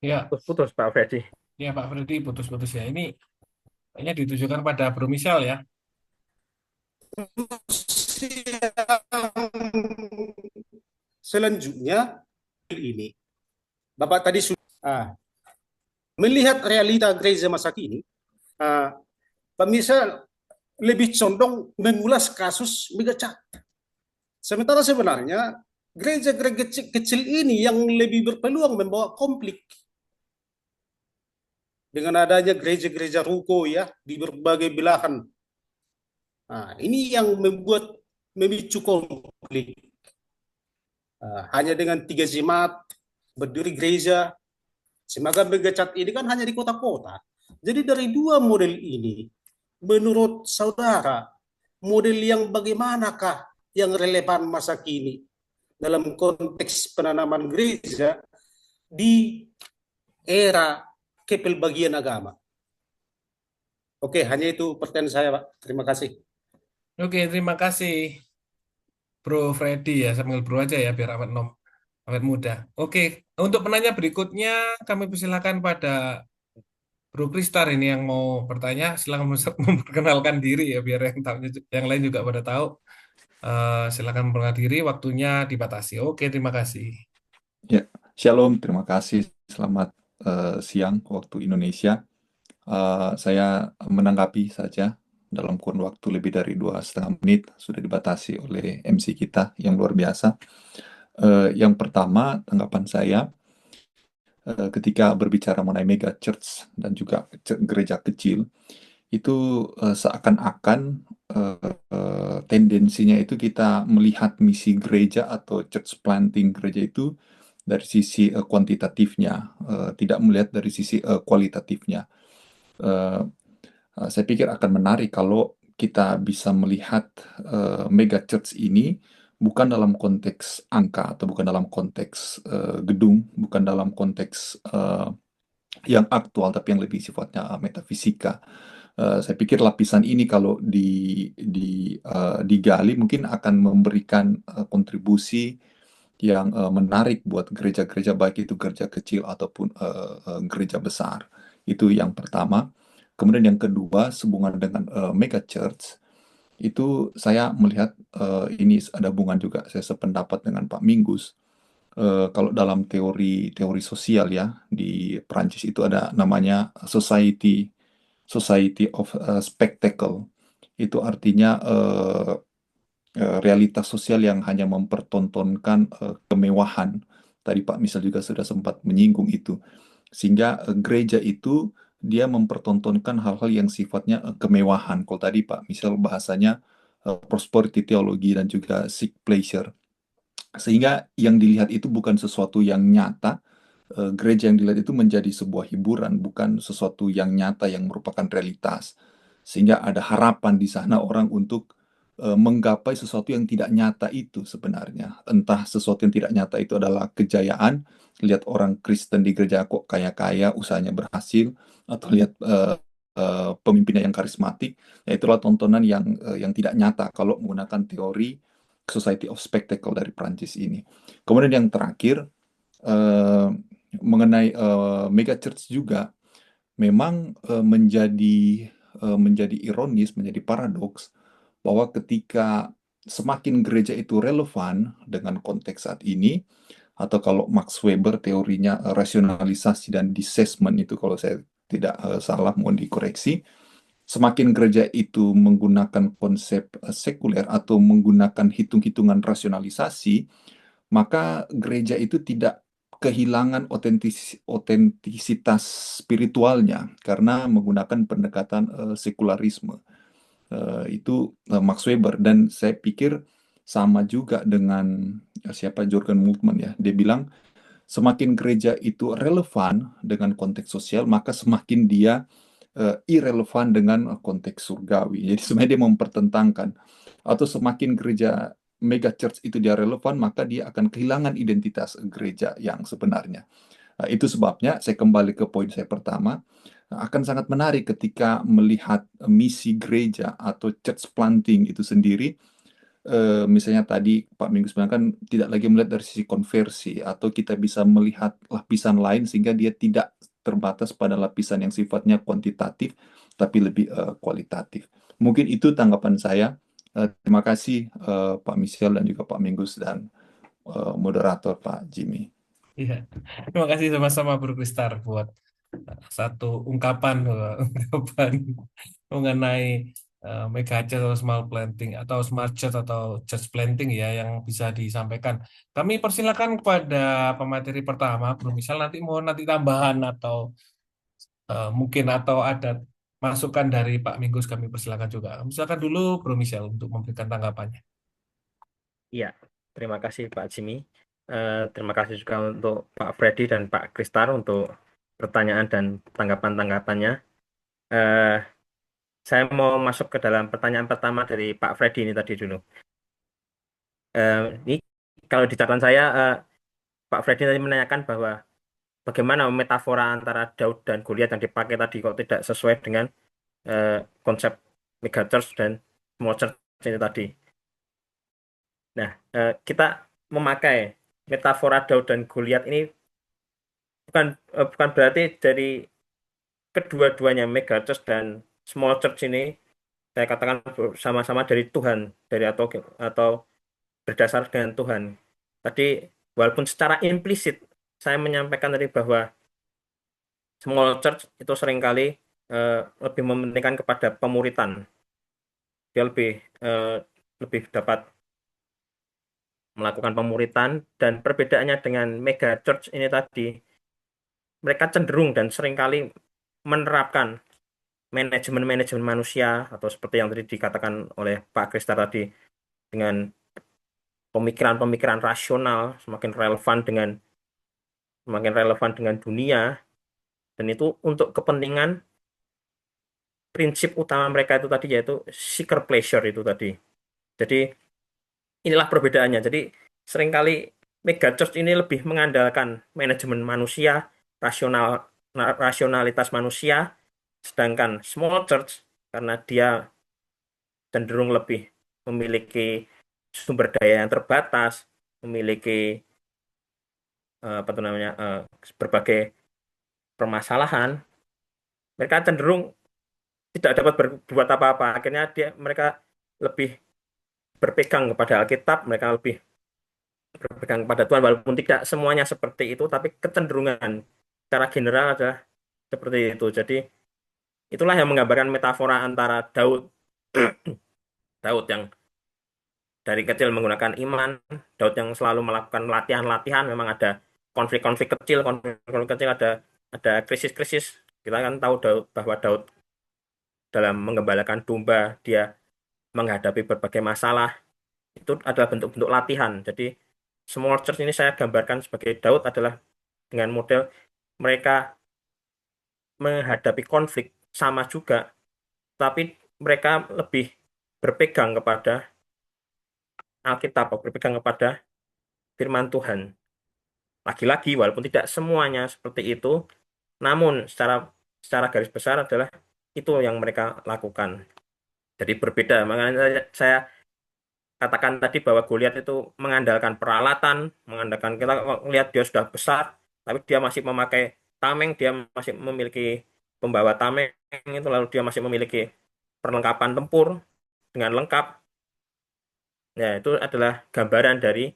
Ya, Putus-putus Pak Freddy. ya Pak Freddy putus-putus ya. Ini kayaknya ditujukan pada Bro Misal ya. Selanjutnya ini, Bapak tadi sudah melihat realita gereja masa kini. Pemirsa lebih condong mengulas kasus megachart. Sementara sebenarnya gereja-gereja kecil ini yang lebih berpeluang membawa konflik. Dengan adanya gereja-gereja ruko ya di berbagai belahan. Nah, ini yang membuat memicu konflik. Hanya dengan 3 jemaat berdiri gereja. Semoga megachart ini kan hanya di kota-kota. Jadi dari dua model ini, menurut saudara, model yang bagaimanakah yang relevan masa kini dalam konteks penanaman gereja di era kepelbagian agama? Oke, hanya itu pertanyaan saya, Pak. Terima kasih. Oke, terima kasih Bro Freddy ya, sambil Bro aja ya biar awet muda. Oke, untuk penanya berikutnya kami persilakan pada Bro Kristar ini yang mau bertanya. Silakan memperkenalkan diri ya biar yang lain juga pada tahu. Silakan memperkenalkan diri, waktunya dibatasi. Oke, terima kasih. Ya, Shalom, terima kasih. Selamat siang waktu Indonesia. Saya menanggapi saja dalam kurun waktu lebih dari 2,5 menit, sudah dibatasi oleh MC kita yang luar biasa. Yang pertama, tanggapan saya ketika berbicara mengenai mega church dan juga gereja kecil, itu seakan-akan tendensinya itu kita melihat misi gereja atau church planting gereja itu dari sisi kuantitatifnya, tidak melihat dari sisi kualitatifnya. Saya pikir akan menarik kalau kita bisa melihat mega church ini bukan dalam konteks angka atau bukan dalam konteks gedung, bukan dalam konteks yang aktual, tapi yang lebih sifatnya metafisika. Saya pikir lapisan ini kalau digali mungkin akan memberikan kontribusi yang menarik buat gereja-gereja, baik itu gereja kecil ataupun gereja besar. Itu yang pertama. Kemudian yang kedua, sehubungan dengan mega church, itu saya melihat ini ada hubungan juga, saya sependapat dengan Pak Minggus. Kalau dalam teori sosial ya, di Prancis itu ada namanya Society of Spectacle. Itu artinya realitas sosial yang hanya mempertontonkan kemewahan. Tadi Pak Misal juga sudah sempat menyinggung itu. Sehingga gereja itu dia mempertontonkan hal-hal yang sifatnya kemewahan. Kalau tadi Pak Misal bahasanya prosperity theology dan juga seek pleasure. Sehingga yang dilihat itu bukan sesuatu yang nyata. Gereja yang dilihat itu menjadi sebuah hiburan, bukan sesuatu yang nyata yang merupakan realitas. Sehingga ada harapan di sana orang untuk menggapai sesuatu yang tidak nyata itu sebenarnya. Entah sesuatu yang tidak nyata itu adalah kejayaan, lihat orang Kristen di gereja kok kaya-kaya, usahanya berhasil, atau lihat pemimpinnya yang karismatik. Ya itulah tontonan yang tidak nyata kalau menggunakan teori Society of Spectacle dari Prancis ini. Kemudian yang terakhir, mengenai mega church juga memang menjadi ironis, menjadi paradoks bahwa ketika semakin gereja itu relevan dengan konteks saat ini, atau kalau Max Weber teorinya rasionalisasi dan dissessment itu kalau saya tidak salah, mohon dikoreksi, semakin gereja itu menggunakan konsep sekuler atau menggunakan hitung-hitungan rasionalisasi, maka gereja itu tidak kehilangan otentisitas spiritualnya karena menggunakan pendekatan sekularisme. Itu Max Weber, dan saya pikir sama juga dengan siapa, Jurgen Moltmann ya. Dia bilang semakin gereja itu relevan dengan konteks sosial, maka semakin dia irrelevan dengan konteks surgawi. Jadi sebenarnya dia mempertentangkan, atau semakin gereja mega church itu dia relevan, maka dia akan kehilangan identitas gereja yang sebenarnya. Itu sebabnya saya kembali ke poin saya pertama, akan sangat menarik ketika melihat misi gereja atau church planting itu sendiri. Misalnya tadi Pak Minggu bilang kan tidak lagi melihat dari sisi konversi, atau kita bisa melihat lapisan lain sehingga dia tidak terbatas pada lapisan yang sifatnya kuantitatif tapi lebih kualitatif. Mungkin itu tanggapan saya. Terima kasih Pak Michel dan juga Pak Minggus dan moderator Pak Jimmy. Iya, terima kasih sama-sama Bro Kristar buat satu ungkapan mengenai mega church atau small planting atau smart church atau church planting ya yang bisa disampaikan. Kami persilakan kepada pemateri pertama, Bro Misal, nanti tambahan atau mungkin atau ada masukan dari Pak Minggus, kami persilakan juga. Silakan dulu Bro Misal untuk memberikan tanggapannya. Iya, terima kasih Pak Jimmy. Terima kasih juga untuk Pak Freddy dan Pak Kristar untuk pertanyaan dan tanggapan-tanggapannya. Eh, saya mau masuk ke dalam pertanyaan pertama dari Pak Freddy ini tadi dulu. Ini kalau di catatan saya, Pak Freddy tadi menanyakan bahwa bagaimana metafora antara Daud dan Goliat yang dipakai tadi kok tidak sesuai dengan konsep mega church dan small church ini tadi. Nah, kita memakai metafora Daud dan Goliat ini bukan berarti dari kedua-duanya mega church dan small church ini saya katakan sama-sama dari Tuhan, atau berdasar dengan Tuhan. Tadi walaupun secara implisit saya menyampaikan tadi bahwa small church itu seringkali lebih mementingkan kepada pemuritan. Dia lebih dapat melakukan pemuritan, dan perbedaannya dengan mega church ini tadi, mereka cenderung dan seringkali menerapkan manajemen manusia, atau seperti yang tadi dikatakan oleh Pak Krista tadi, dengan pemikiran-pemikiran rasional semakin relevan dengan dunia, dan itu untuk kepentingan prinsip utama mereka itu tadi, yaitu seeker pleasure itu tadi. Jadi inilah perbedaannya. Jadi seringkali mega church ini lebih mengandalkan manajemen manusia, rasionalitas manusia, sedangkan small church karena dia cenderung lebih memiliki sumber daya yang terbatas, memiliki berbagai permasalahan, mereka cenderung tidak dapat berbuat apa-apa. Akhirnya mereka lebih berpegang kepada Alkitab, mereka lebih berpegang kepada Tuhan, walaupun tidak semuanya seperti itu, tapi kecenderungan secara general adalah seperti itu. Jadi itulah yang menggambarkan metafora antara Daud Daud yang dari kecil menggunakan iman, Daud yang selalu melakukan latihan-latihan, memang ada konflik-konflik kecil, ada krisis-krisis. Kita kan tahu bahwa Daud dalam menggembalakan domba, dia menghadapi berbagai masalah. Itu adalah bentuk-bentuk latihan. Jadi small church ini saya gambarkan sebagai Daud adalah dengan model mereka menghadapi konflik sama juga, tapi mereka lebih berpegang kepada Alkitab, berpegang kepada firman Tuhan. Lagi-lagi, walaupun tidak semuanya seperti itu, namun secara garis besar adalah itu yang mereka lakukan. Jadi berbeda. Makanya saya katakan tadi bahwa Goliat itu mengandalkan peralatan, kita lihat dia sudah besar, tapi dia masih memakai tameng, dia masih memiliki pembawa tameng itu, lalu dia masih memiliki perlengkapan tempur dengan lengkap. Ya, itu adalah gambaran dari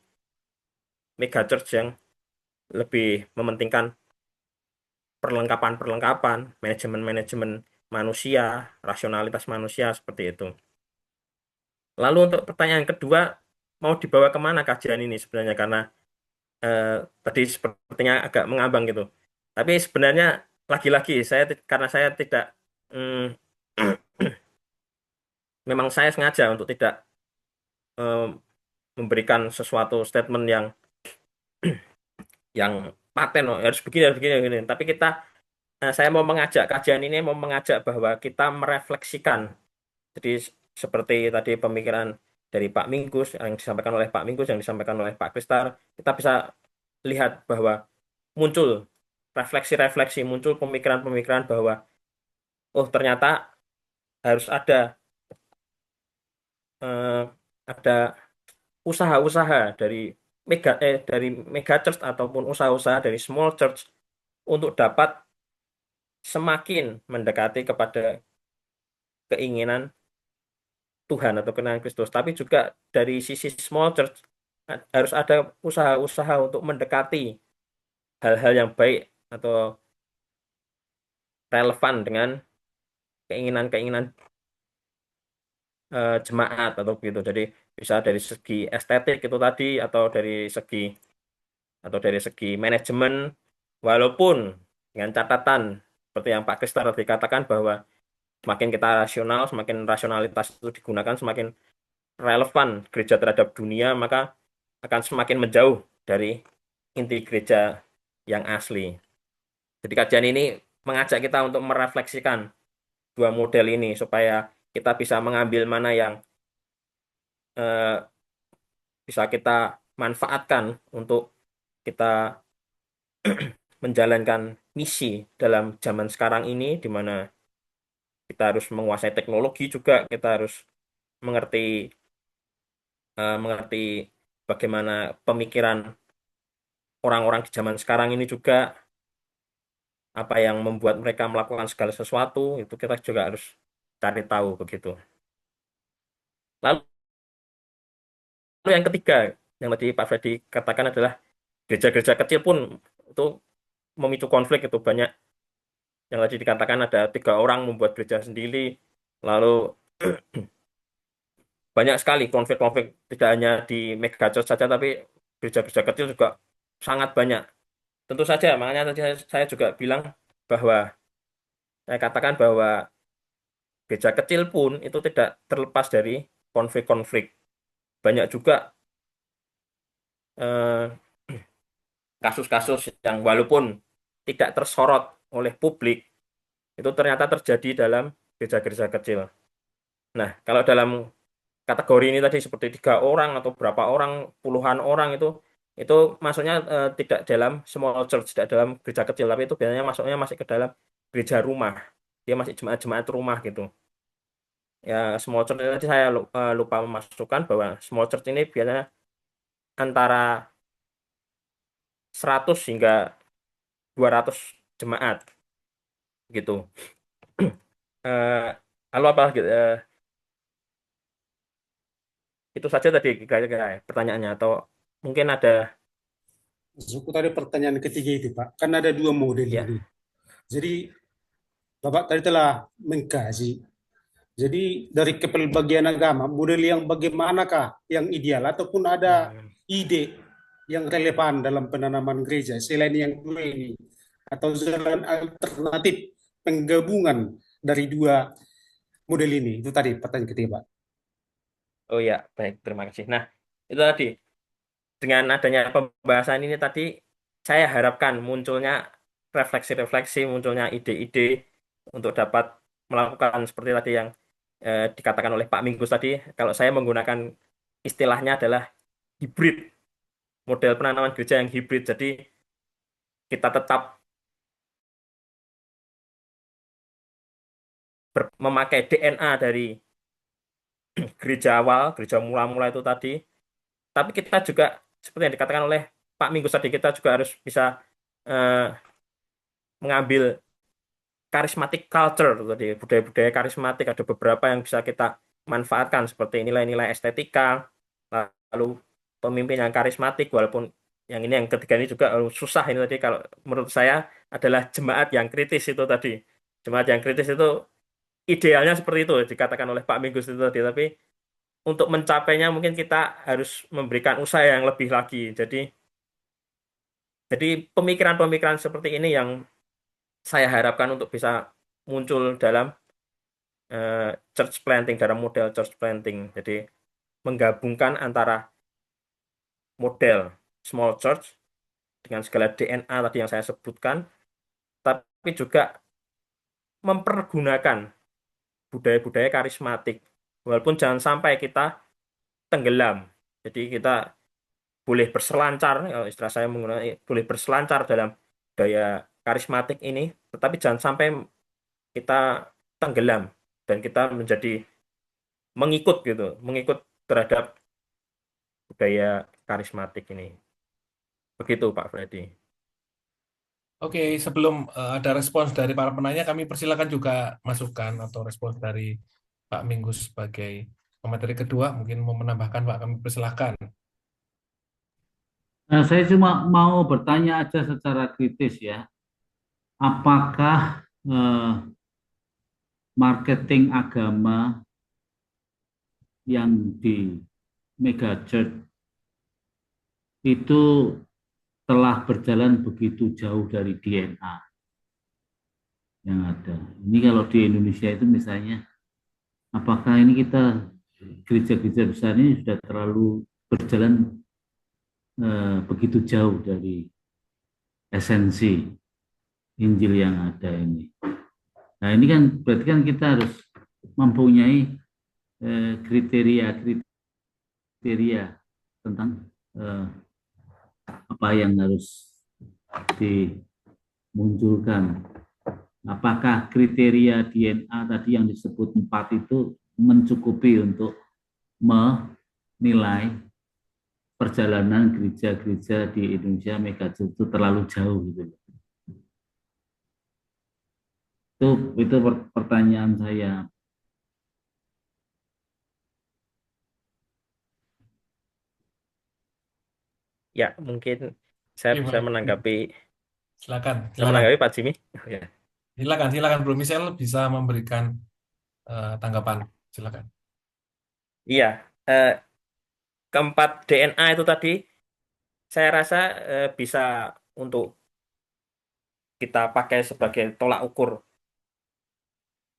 mega church yang lebih mementingkan perlengkapan-perlengkapan, manajemen-manajemen manusia, rasionalitas manusia seperti itu. Lalu untuk pertanyaan kedua, mau dibawa kemana kajian ini sebenarnya karena tadi sepertinya agak mengambang gitu. Tapi sebenarnya lagi-lagi karena saya tidak mm, memang saya sengaja untuk tidak eh, memberikan sesuatu statement yang paten, oh, harus begini, begini. Tapi saya mau mengajak kajian ini mau mengajak bahwa kita merefleksikan. Jadi seperti tadi pemikiran dari Pak Minggus yang disampaikan oleh Pak Minggus yang disampaikan oleh Pak Kristar, kita bisa lihat bahwa muncul refleksi-refleksi, muncul pemikiran-pemikiran bahwa oh ternyata harus eh, ada usaha-usaha dari mega church ataupun usaha-usaha dari small church untuk dapat semakin mendekati kepada keinginan Tuhan atau keinginan Kristus. Tapi juga dari sisi small church harus ada usaha-usaha untuk mendekati hal-hal yang baik atau relevan dengan keinginan-keinginan jemaat atau begitu. Jadi bisa dari segi estetik itu tadi atau dari segi manajemen, walaupun dengan catatan seperti yang Pak Kristar tadi katakan bahwa semakin kita rasional, semakin rasionalitas itu digunakan, semakin relevan gereja terhadap dunia, maka akan semakin menjauh dari inti gereja yang asli. Jadi kajian ini mengajak kita untuk merefleksikan dua model ini supaya kita bisa mengambil mana yang eh, bisa kita manfaatkan untuk kita menjalankan misi dalam zaman sekarang ini, di mana kita harus menguasai teknologi juga, kita harus mengerti mengerti bagaimana pemikiran orang-orang di zaman sekarang ini juga, apa yang membuat mereka melakukan segala sesuatu, itu kita juga harus cari tahu begitu. Lalu yang ketiga, yang tadi Pak Freddy katakan adalah gereja-gereja kecil pun itu memicu konflik itu banyak. Yang tadi dikatakan ada 3 orang membuat gereja sendiri, lalu banyak sekali konflik-konflik tidak hanya di megachurch saja, tapi gereja-gereja kecil juga sangat banyak. Tentu saja, makanya tadi saya juga bilang bahwa saya katakan bahwa gereja kecil pun itu tidak terlepas dari konflik-konflik. Banyak juga eh, kasus-kasus yang walaupun tidak tersorot oleh publik, itu ternyata terjadi dalam gereja-gereja kecil. Nah, kalau dalam kategori ini tadi seperti 3 orang atau berapa orang, puluhan orang itu masuknya tidak dalam small church, tidak dalam gereja kecil, tapi itu biasanya masuknya masih ke dalam gereja rumah. Dia masih jemaat-jemaat rumah gitu. Ya, small church ini tadi saya lupa memasukkan bahwa small church ini biasanya antara 100 hingga 200 jemaat gitu. Eh, Lalu apa gitu? Itu saja tadi kira-kira ya, pertanyaannya atau mungkin ada Suku tadi pertanyaan ketiga itu, Pak. Kan ada dua model ya. ini. Jadi, Bapak tadi telah mengkaji. Jadi, dari kepelbagian agama, model yang bagaimanakah yang ideal ataupun ada Hmm. ide yang relevan dalam penanaman gereja selain yang dua ini atau jalan alternatif penggabungan dari dua model ini. Itu tadi pertanyaan ketiga, Pak. Oh ya, baik, terima kasih. Nah, itu tadi dengan adanya pembahasan ini tadi saya harapkan munculnya refleksi-refleksi, munculnya ide-ide untuk dapat melakukan seperti tadi yang dikatakan oleh Pak Minggus tadi. Kalau saya menggunakan istilahnya adalah hibrid, model penanaman gereja yang hibrid. Jadi kita tetap memakai DNA dari gereja awal, gereja mula-mula itu tadi. Tapi kita juga seperti yang dikatakan oleh Pak Minggu tadi, kita juga harus bisa eh, mengambil charismatic culture tadi, budaya-budaya karismatik, ada beberapa yang bisa kita manfaatkan seperti nilai-nilai estetika, lalu pemimpin yang karismatik, walaupun yang ini yang ketiga ini juga susah ini tadi, kalau menurut saya adalah jemaat yang kritis itu tadi. Jemaat yang kritis itu idealnya seperti itu dikatakan oleh Pak Minggus itu tadi, tapi untuk mencapainya mungkin kita harus memberikan usaha yang lebih lagi. Jadi pemikiran-pemikiran seperti ini yang saya harapkan untuk bisa muncul dalam church planting, dalam model church planting. Jadi menggabungkan antara model small church dengan segala DNA tadi yang saya sebutkan, tapi juga mempergunakan budaya-budaya karismatik. Walaupun jangan sampai kita tenggelam. Jadi kita boleh berselancar, kalau istilah saya menggunakan boleh berselancar dalam daya karismatik ini, tetapi jangan sampai kita tenggelam dan kita menjadi mengikut gitu, mengikut terhadap budaya karismatik ini. Begitu Pak Freddy. Oke, sebelum ada respons dari para penanya, kami persilakan juga masukan atau respons dari Pak Minggus sebagai pemateri kedua. Mungkin mau menambahkan, Pak, kami persilakan. Nah, saya cuma mau bertanya aja secara kritis ya, apakah eh, marketing agama yang di mega church itu telah berjalan begitu jauh dari DNA yang ada. Ini kalau di Indonesia itu misalnya, apakah ini kita gereja-gereja besar ini sudah terlalu berjalan begitu jauh dari esensi Injil yang ada ini. Nah ini kan berarti kan kita harus mempunyai kriteria tentang apa yang harus dimunculkan. Apakah kriteria DNA tadi yang disebut 4 itu mencukupi untuk menilai perjalanan gereja-gereja di Indonesia megachurch itu terlalu jauh gitu. Itu pertanyaan saya. Ya, mungkin saya Oke, bisa Pak. menanggapi Silakan, bisa silakan. menanggapi Pak Jimmy. Ya. Silakan Bro Michelle bisa memberikan tanggapan. Silakan. Iya, eh, keempat DNA itu tadi saya rasa bisa untuk kita pakai sebagai tolak ukur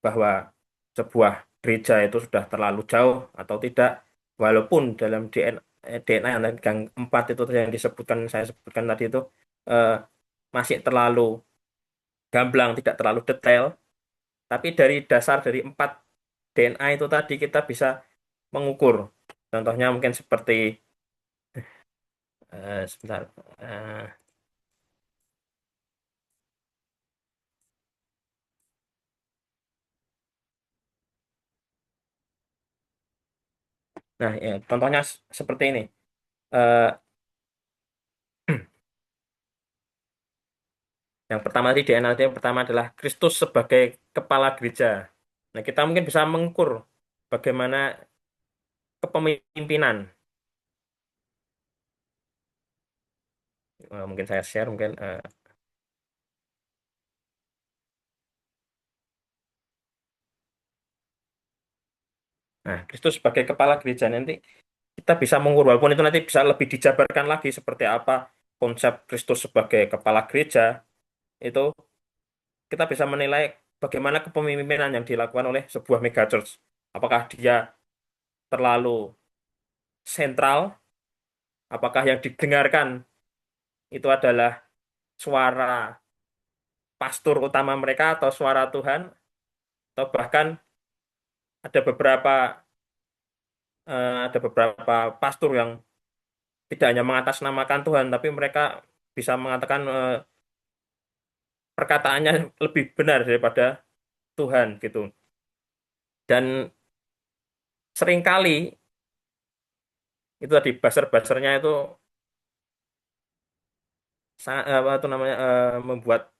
bahwa sebuah gereja itu sudah terlalu jauh atau tidak, walaupun dalam DNA yang 4 itu yang disebutkan saya sebutkan tadi itu eh, masih terlalu gamblang, tidak terlalu detail, tapi dari dasar dari 4 DNA itu tadi kita bisa mengukur. Contohnya mungkin seperti sebentar. Nah, ya, contohnya seperti ini. Eh, yang pertama tadi DNA yang pertama adalah Kristus sebagai kepala gereja. Nah, kita mungkin bisa mengukur bagaimana kepemimpinan. Mungkin saya share mungkin. Nah, Kristus sebagai kepala gereja nanti kita bisa mengukur, walaupun itu nanti bisa lebih dijabarkan lagi seperti apa konsep Kristus sebagai kepala gereja, itu kita bisa menilai bagaimana kepemimpinan yang dilakukan oleh sebuah megachurch. Apakah dia terlalu sentral, apakah yang didengarkan itu adalah suara pastor utama mereka atau suara Tuhan, atau bahkan ada beberapa pastor yang tidak hanya mengatasnamakan Tuhan, tapi mereka bisa mengatakan perkataannya lebih benar daripada Tuhan gitu. Dan seringkali itu tadi buzzer-buzzernya itu apa itu namanya membuat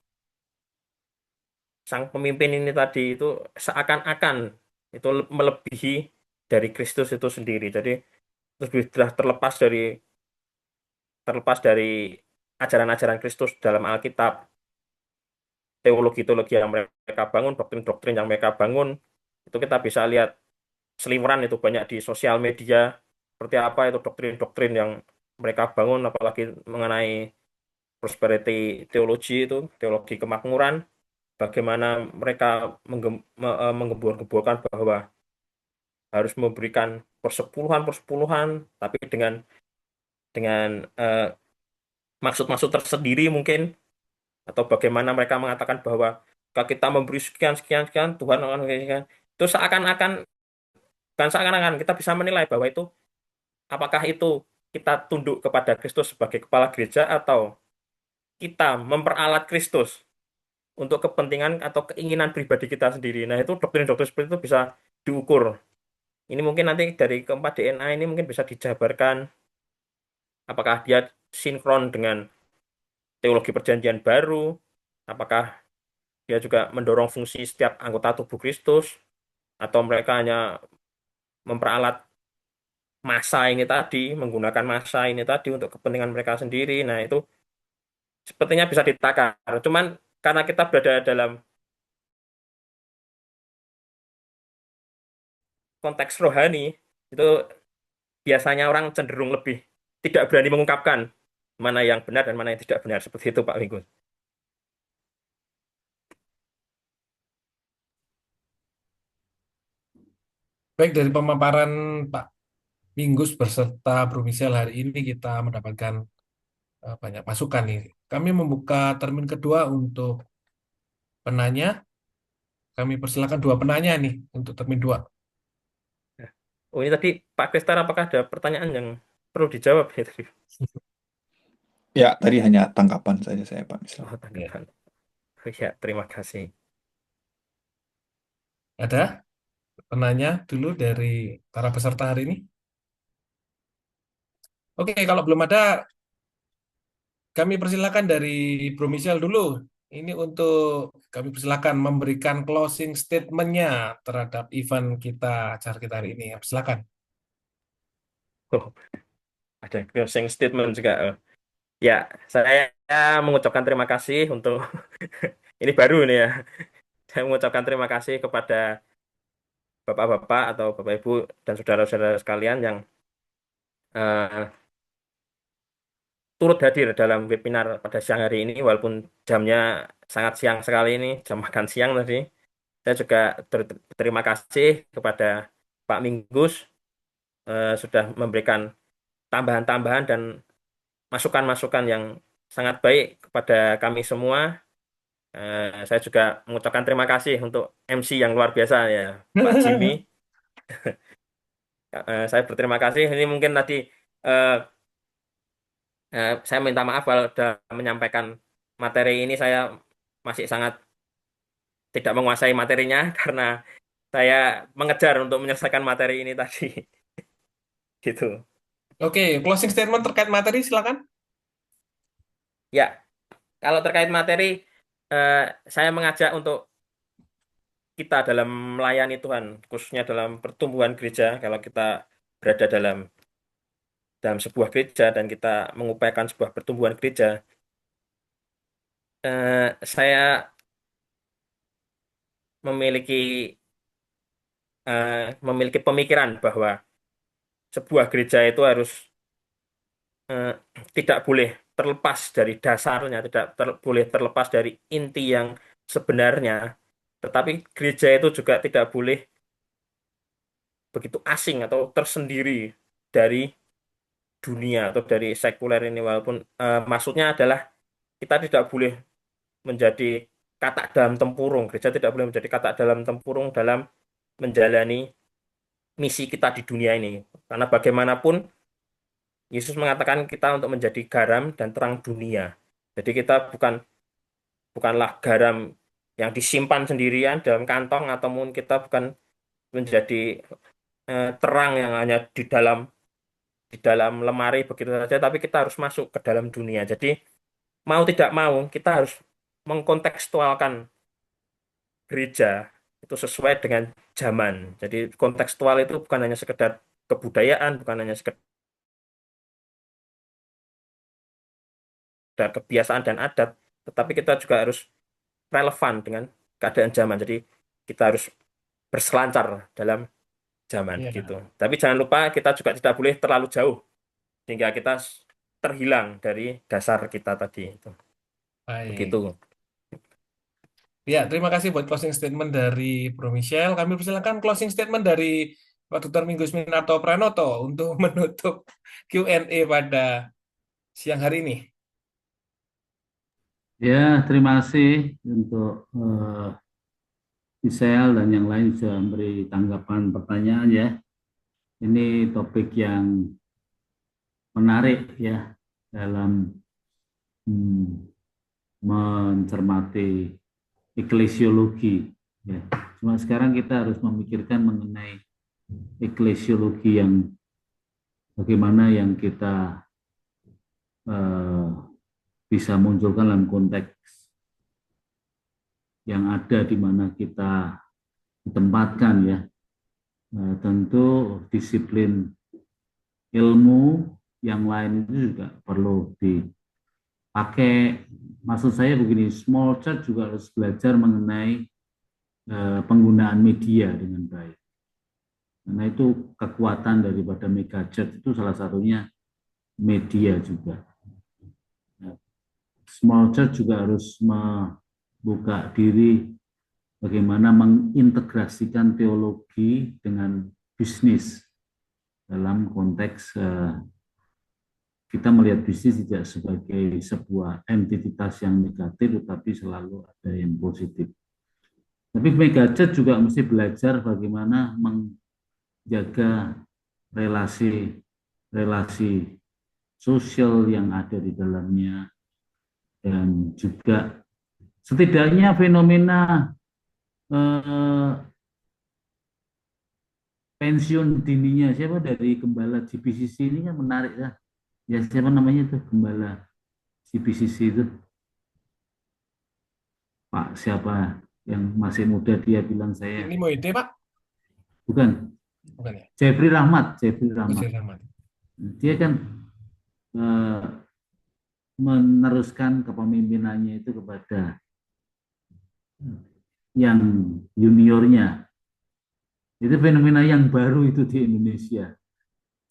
sang pemimpin ini tadi itu seakan-akan itu melebihi dari Kristus itu sendiri. Jadi sudah terlepas dari ajaran-ajaran Kristus dalam Alkitab, teologi-teologi yang mereka bangun, doktrin-doktrin yang mereka bangun, Itu kita bisa lihat seliweran itu banyak di sosial media, seperti apa itu doktrin-doktrin yang mereka bangun, apalagi mengenai prosperity teologi itu, teologi kemakmuran, bagaimana mereka menggembur-gemburkan bahwa harus memberikan persepuluhan-persepuluhan, tapi dengan maksud-maksud tersendiri mungkin, atau bagaimana mereka mengatakan bahwa kalau kita memberi sekian sekian sekian Tuhan akan memberikan. Itu seakan-akan, bukan seakan-akan, kita bisa menilai bahwa itu apakah itu kita tunduk kepada Kristus sebagai kepala gereja, atau kita memperalat Kristus untuk kepentingan atau keinginan pribadi kita sendiri. Nah, itu doktrin-doktrin seperti itu bisa diukur. Ini mungkin nanti dari keempat DNA ini mungkin bisa dijabarkan apakah dia sinkron dengan teologi perjanjian baru, apakah dia juga mendorong fungsi setiap anggota tubuh Kristus, atau mereka hanya memperalat massa ini tadi, menggunakan massa ini tadi untuk kepentingan mereka sendiri. Nah, itu sepertinya bisa ditakar. Cuman karena kita berada dalam konteks rohani, itu biasanya orang cenderung lebih tidak berani mengungkapkan mana yang benar dan mana yang tidak benar. Seperti itu, Pak Minggu. Baik, dari pemaparan Pak Minggus beserta Bro Michel hari ini kita mendapatkan banyak masukan nih. Kami membuka termin kedua untuk penanya. Kami persilakan dua penanya nih untuk termin dua. Oh, ini tadi Pak Kristar, apakah ada pertanyaan yang perlu dijawab ya tadi? Ya, tadi hanya tanggapan saja saya, Pak Misal. Oh, Ya. tanggapan. Oh, ya, terima kasih. Ada penanya dulu dari para peserta hari ini? Oke, kalau belum ada, kami persilakan dari Bro Michel dulu. Ini untuk kami persilakan memberikan closing statement-nya terhadap event kita, acara kita hari ini. Silakan. Oh, ada closing statement juga. Oh. Ya, saya mengucapkan terima kasih untuk ini baru nih ya. Saya mengucapkan terima kasih kepada Bapak-bapak atau Bapak Ibu dan saudara-saudara sekalian yang eh, turut hadir dalam webinar pada siang hari ini, walaupun jamnya sangat siang sekali ini, jam makan siang tadi. Saya juga berterima kasih kepada Pak Minggus sudah memberikan tambahan-tambahan dan masukan-masukan yang sangat baik kepada kami semua. Saya juga mengucapkan terima kasih untuk MC yang luar biasa ya, Pak Jimmy. Saya berterima kasih. Ini mungkin tadi eh, saya minta maaf kalau sudah menyampaikan materi ini, saya masih sangat tidak menguasai materinya karena saya mengejar untuk menyelesaikan materi ini tadi. Gitu. Oke, closing statement terkait materi silakan. Ya, kalau terkait materi, eh, saya mengajak untuk kita dalam melayani Tuhan, khususnya dalam pertumbuhan gereja, kalau kita berada dalam sebuah gereja dan kita mengupayakan sebuah pertumbuhan gereja, saya memiliki memiliki pemikiran bahwa sebuah gereja itu harus eh, tidak boleh terlepas dari dasarnya, tidak boleh terlepas dari inti yang sebenarnya, tetapi gereja itu juga tidak boleh begitu asing atau tersendiri dari dunia atau dari sekuler ini, walaupun maksudnya adalah kita tidak boleh menjadi katak dalam tempurung, gereja tidak boleh menjadi katak dalam tempurung dalam menjalani misi kita di dunia ini, karena bagaimanapun Yesus mengatakan kita untuk menjadi garam dan terang dunia. Jadi kita bukanlah garam yang disimpan sendirian dalam kantong, ataupun kita bukan menjadi terang yang hanya di dalam lemari begitu saja, tapi kita harus masuk ke dalam dunia. Jadi mau tidak mau kita harus mengkontekstualkan gereja itu sesuai dengan zaman. Jadi kontekstual itu bukan hanya sekedar kebudayaan, bukan hanya sekedar kebiasaan dan adat, tetapi kita juga harus relevan dengan keadaan zaman. Jadi kita harus berselancar dalam zaman Iya, gitu. Tapi jangan lupa kita juga tidak boleh terlalu jauh sehingga kita terhilang dari dasar kita tadi itu. baik. Begitu. Ya, terima kasih buat closing statement dari Bro Michelle. Kami persilakan closing statement dari Pak Dr. Minggu Minarto Pranoto untuk menutup Q&A pada siang hari ini. Ya, terima kasih untuk Michelle dan yang lain sudah memberi tanggapan pertanyaan ya. Ini topik yang menarik ya dalam hmm, mencermati eklesiologi ya. Cuma sekarang kita harus memikirkan mengenai eklesiologi yang bagaimana yang kita eh, bisa munculkan dalam konteks yang ada di mana kita ditempatkan ya. Tentu disiplin ilmu yang lain itu juga perlu dipakai. Maksud saya begini, small church juga harus belajar mengenai penggunaan media dengan baik. Karena itu kekuatan daripada mega church itu salah satunya media juga. Small church juga harus membuka diri bagaimana mengintegrasikan teologi dengan bisnis dalam konteks kita melihat bisnis tidak sebagai sebuah entitas yang negatif, tetapi selalu ada yang positif. Tapi mega church juga mesti belajar bagaimana menjaga relasi sosial yang ada di dalamnya, dan juga setidaknya fenomena pensiun dininya siapa dari gembala GBCC ini kan menarik ya. Ya siapa namanya tuh gembala GBCC itu, Pak siapa yang masih muda, dia bilang saya Ini mau ide, Pak? bukan Bukan ya? Jeffrey Rahmat. Masih Rahmat. Dia kan eh, meneruskan kepemimpinannya itu kepada yang juniornya. Itu fenomena yang baru itu di Indonesia,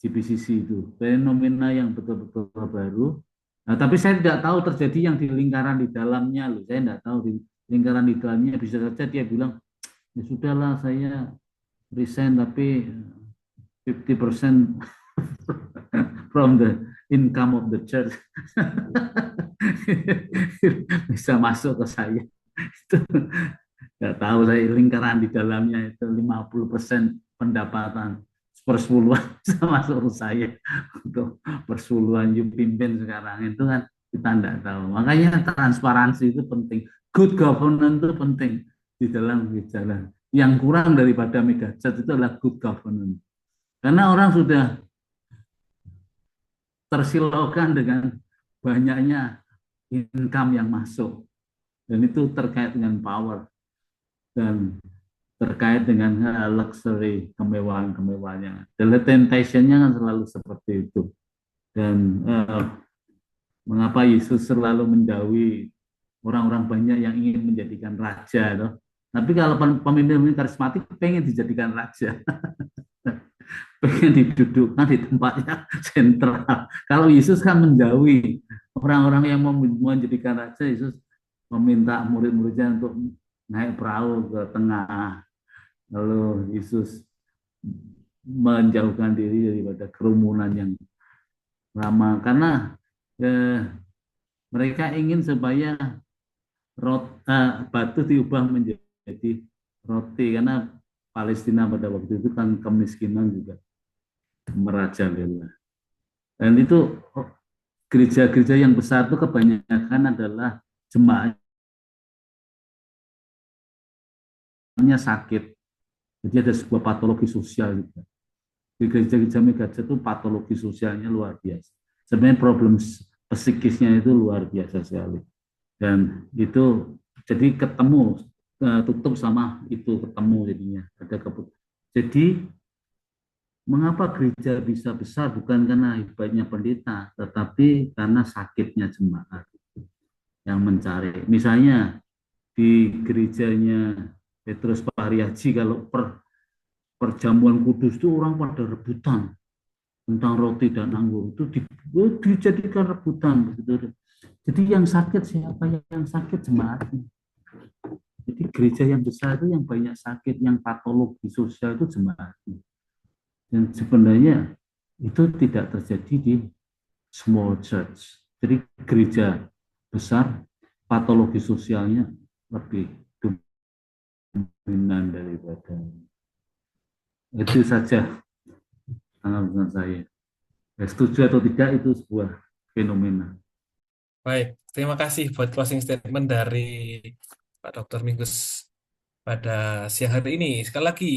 GBCC itu fenomena yang betul-betul baru. Nah, tapi saya tidak tahu terjadi yang di lingkaran di dalamnya loh. Saya tidak tahu di lingkaran di dalamnya, bisa saja dia bilang ya sudahlah saya resign tapi 50% from the income of the church bisa masuk ke saya. Itu nggak tahu saya lingkaran di dalamnya itu 50% pendapatan persepuluhan bisa masuk ke saya untuk persepuluhan you pimpin sekarang itu kan kita nggak tahu. Makanya transparansi itu penting, good governance itu penting di dalam jalan. Yang kurang daripada mega church itu adalah good governance, karena orang sudah tersilaukan dengan banyaknya income yang masuk, dan itu terkait dengan power dan terkait dengan luxury, kemewahan-kemewahannya. The temptation-nya kan selalu seperti itu. Dan mengapa Yesus selalu menjauhi orang-orang banyak yang ingin menjadikan raja, toh? Tapi kalau pemimpin karismatik pengen dijadikan raja, pengen didudukkan di tempatnya sentral. Kalau Yesus kan menjauhi orang-orang yang mau menjadikan raja. Yesus meminta murid-muridnya untuk naik perahu ke tengah. Lalu Yesus menjauhkan diri daripada kerumunan yang ramah, karena mereka ingin supaya batu diubah menjadi roti, karena Palestina pada waktu itu kan kemiskinan juga merajalela. Dan itu gereja-gereja yang besar itu kebanyakan adalah jemaatnya sakit. Jadi ada sebuah patologi sosial juga. Di gereja-gereja megachurch itu patologi sosialnya luar biasa. Sebenarnya problem psikisnya itu luar biasa sekali. Dan itu jadi ketemu, tutup sama itu ketemu jadinya. Jadi mengapa gereja bisa besar bukan karena hebatnya pendeta, tetapi karena sakitnya jemaat yang mencari. Misalnya di gerejanya Petrus Pariaji kalau perjamuan kudus itu orang pada rebutan tentang roti dan anggur itu dijadikan rebutan begitu. Jadi yang sakit siapa? Yang sakit jemaatnya. Jadi gereja yang besar itu yang banyak sakit, yang patologi sosial itu jemaatnya. Dan sebenarnya itu tidak terjadi di small church. Jadi gereja besar patologi sosialnya lebih dominan daripada itu saja tanggapan saya. Ya, setuju atau tidak itu sebuah fenomena. Baik, terima kasih buat closing statement dari Pak Dr. Minggus pada siang hari ini. Sekali lagi,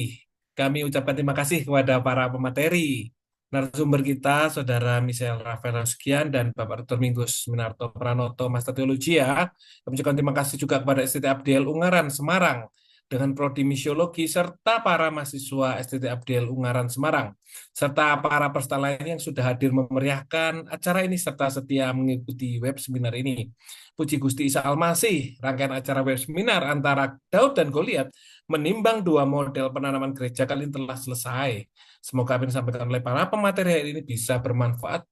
kami ucapkan terima kasih kepada para pemateri, narasumber kita, Saudara Michelle Rafael Sugian dan Bapak Dr. Minggus Minarto Pranoto, Master Teologi ya. Kami ucapkan terima kasih juga kepada STT Abdiel Ungaran Semarang dengan Prodi Misiologi serta para mahasiswa STT Abdiel Ungaran Semarang serta para peserta lain yang sudah hadir memeriahkan acara ini serta setia mengikuti web seminar ini. Puji Gusti Isa Almasih, rangkaian acara web seminar antara Daud dan Goliat menimbang dua model penanaman gereja kali ini telah selesai. Semoga apa yang disampaikan oleh para pemateri hari ini bisa bermanfaat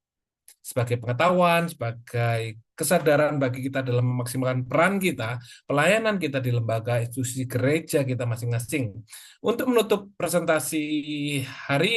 sebagai pengetahuan, sebagai kesadaran bagi kita dalam memaksimalkan peran kita, pelayanan kita di lembaga institusi gereja kita masing-masing. Untuk menutup presentasi hari ini,